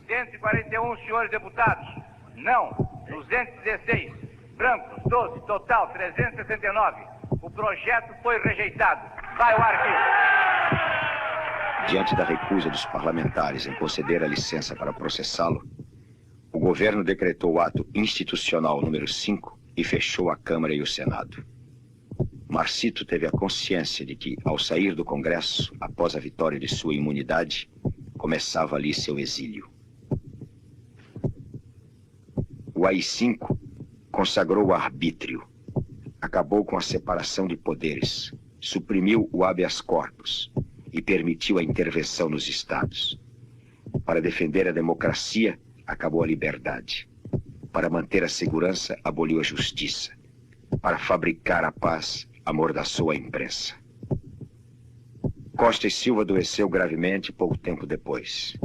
[SPEAKER 14] 141 senhores deputados. Não, 216. Brancos, 12. Total, 379. O projeto foi rejeitado. Vai o arquivo.
[SPEAKER 6] Diante da recusa dos parlamentares em conceder a licença para processá-lo, o governo decretou o ato institucional número 5 e fechou a Câmara e o Senado. Marcito teve a consciência de que, ao sair do Congresso, após a vitória de sua imunidade, começava ali seu exílio. O AI-5 consagrou o arbítrio, acabou com a separação de poderes, suprimiu o habeas corpus e permitiu a intervenção nos estados. Para defender a democracia, acabou a liberdade. Para manter a segurança, aboliu a justiça. Para fabricar a paz, amordaçou a imprensa. Costa e Silva adoeceu gravemente pouco tempo depois.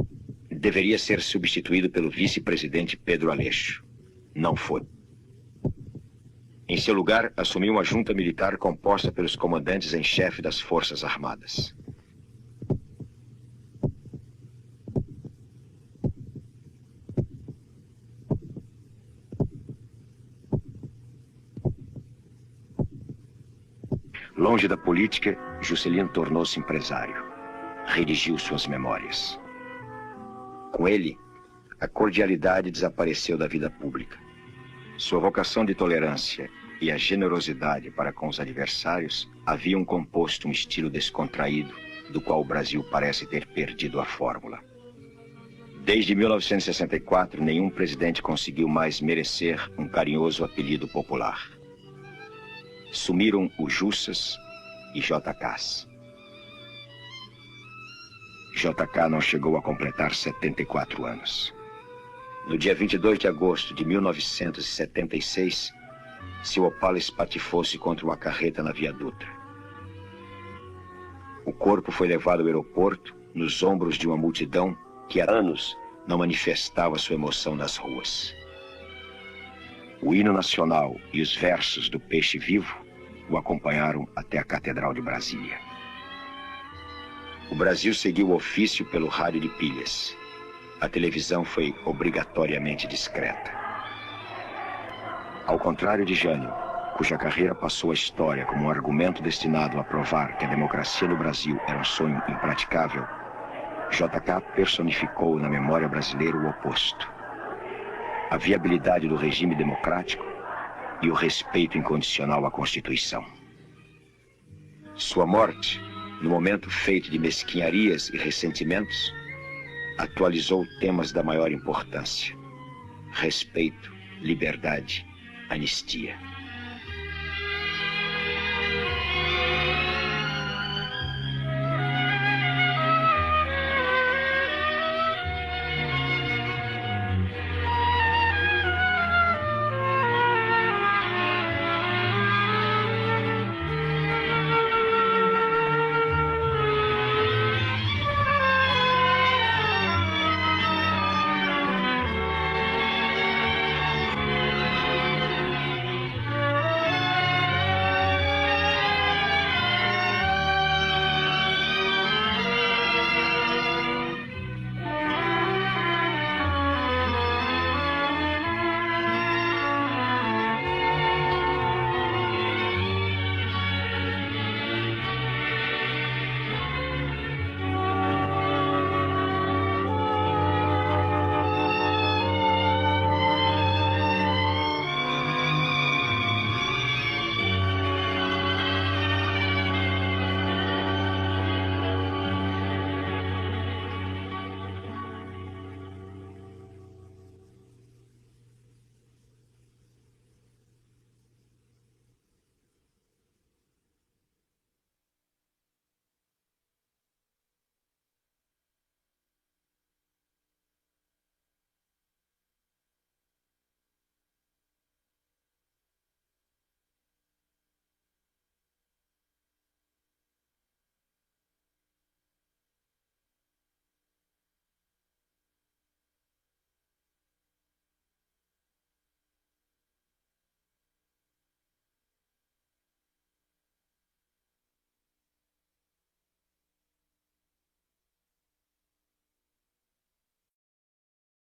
[SPEAKER 6] deveria ser substituído pelo vice-presidente Pedro Aleixo. Não foi. Em seu lugar, assumiu uma junta militar composta pelos comandantes em chefe das Forças Armadas. Longe da política, Juscelino tornou-se empresário. Redigiu suas memórias. Com ele, a cordialidade desapareceu da vida pública. Sua vocação de tolerância e a generosidade para com os adversários haviam composto um estilo descontraído, do qual o Brasil parece ter perdido a fórmula. Desde 1964, nenhum presidente conseguiu mais merecer um carinhoso apelido popular. Sumiram o Jussas e JKs. JK não chegou a completar 74 anos. No dia 22 de agosto de 1976, seu Opala espatifou-se contra uma carreta na Via Dutra. O corpo foi levado ao aeroporto nos ombros de uma multidão que há anos não manifestava sua emoção nas ruas. O hino nacional e os versos do Peixe Vivo o acompanharam até a Catedral de Brasília. O Brasil seguiu o ofício pelo rádio de pilhas. A televisão foi obrigatoriamente discreta. Ao contrário de Jânio, cuja carreira passou à história como um argumento destinado a provar que a democracia no Brasil era um sonho impraticável, JK personificou na memória brasileira o oposto: a viabilidade do regime democrático e o respeito incondicional à Constituição. Sua morte, no momento feito de mesquinharias e ressentimentos, atualizou temas da maior importância: respeito, liberdade, anistia.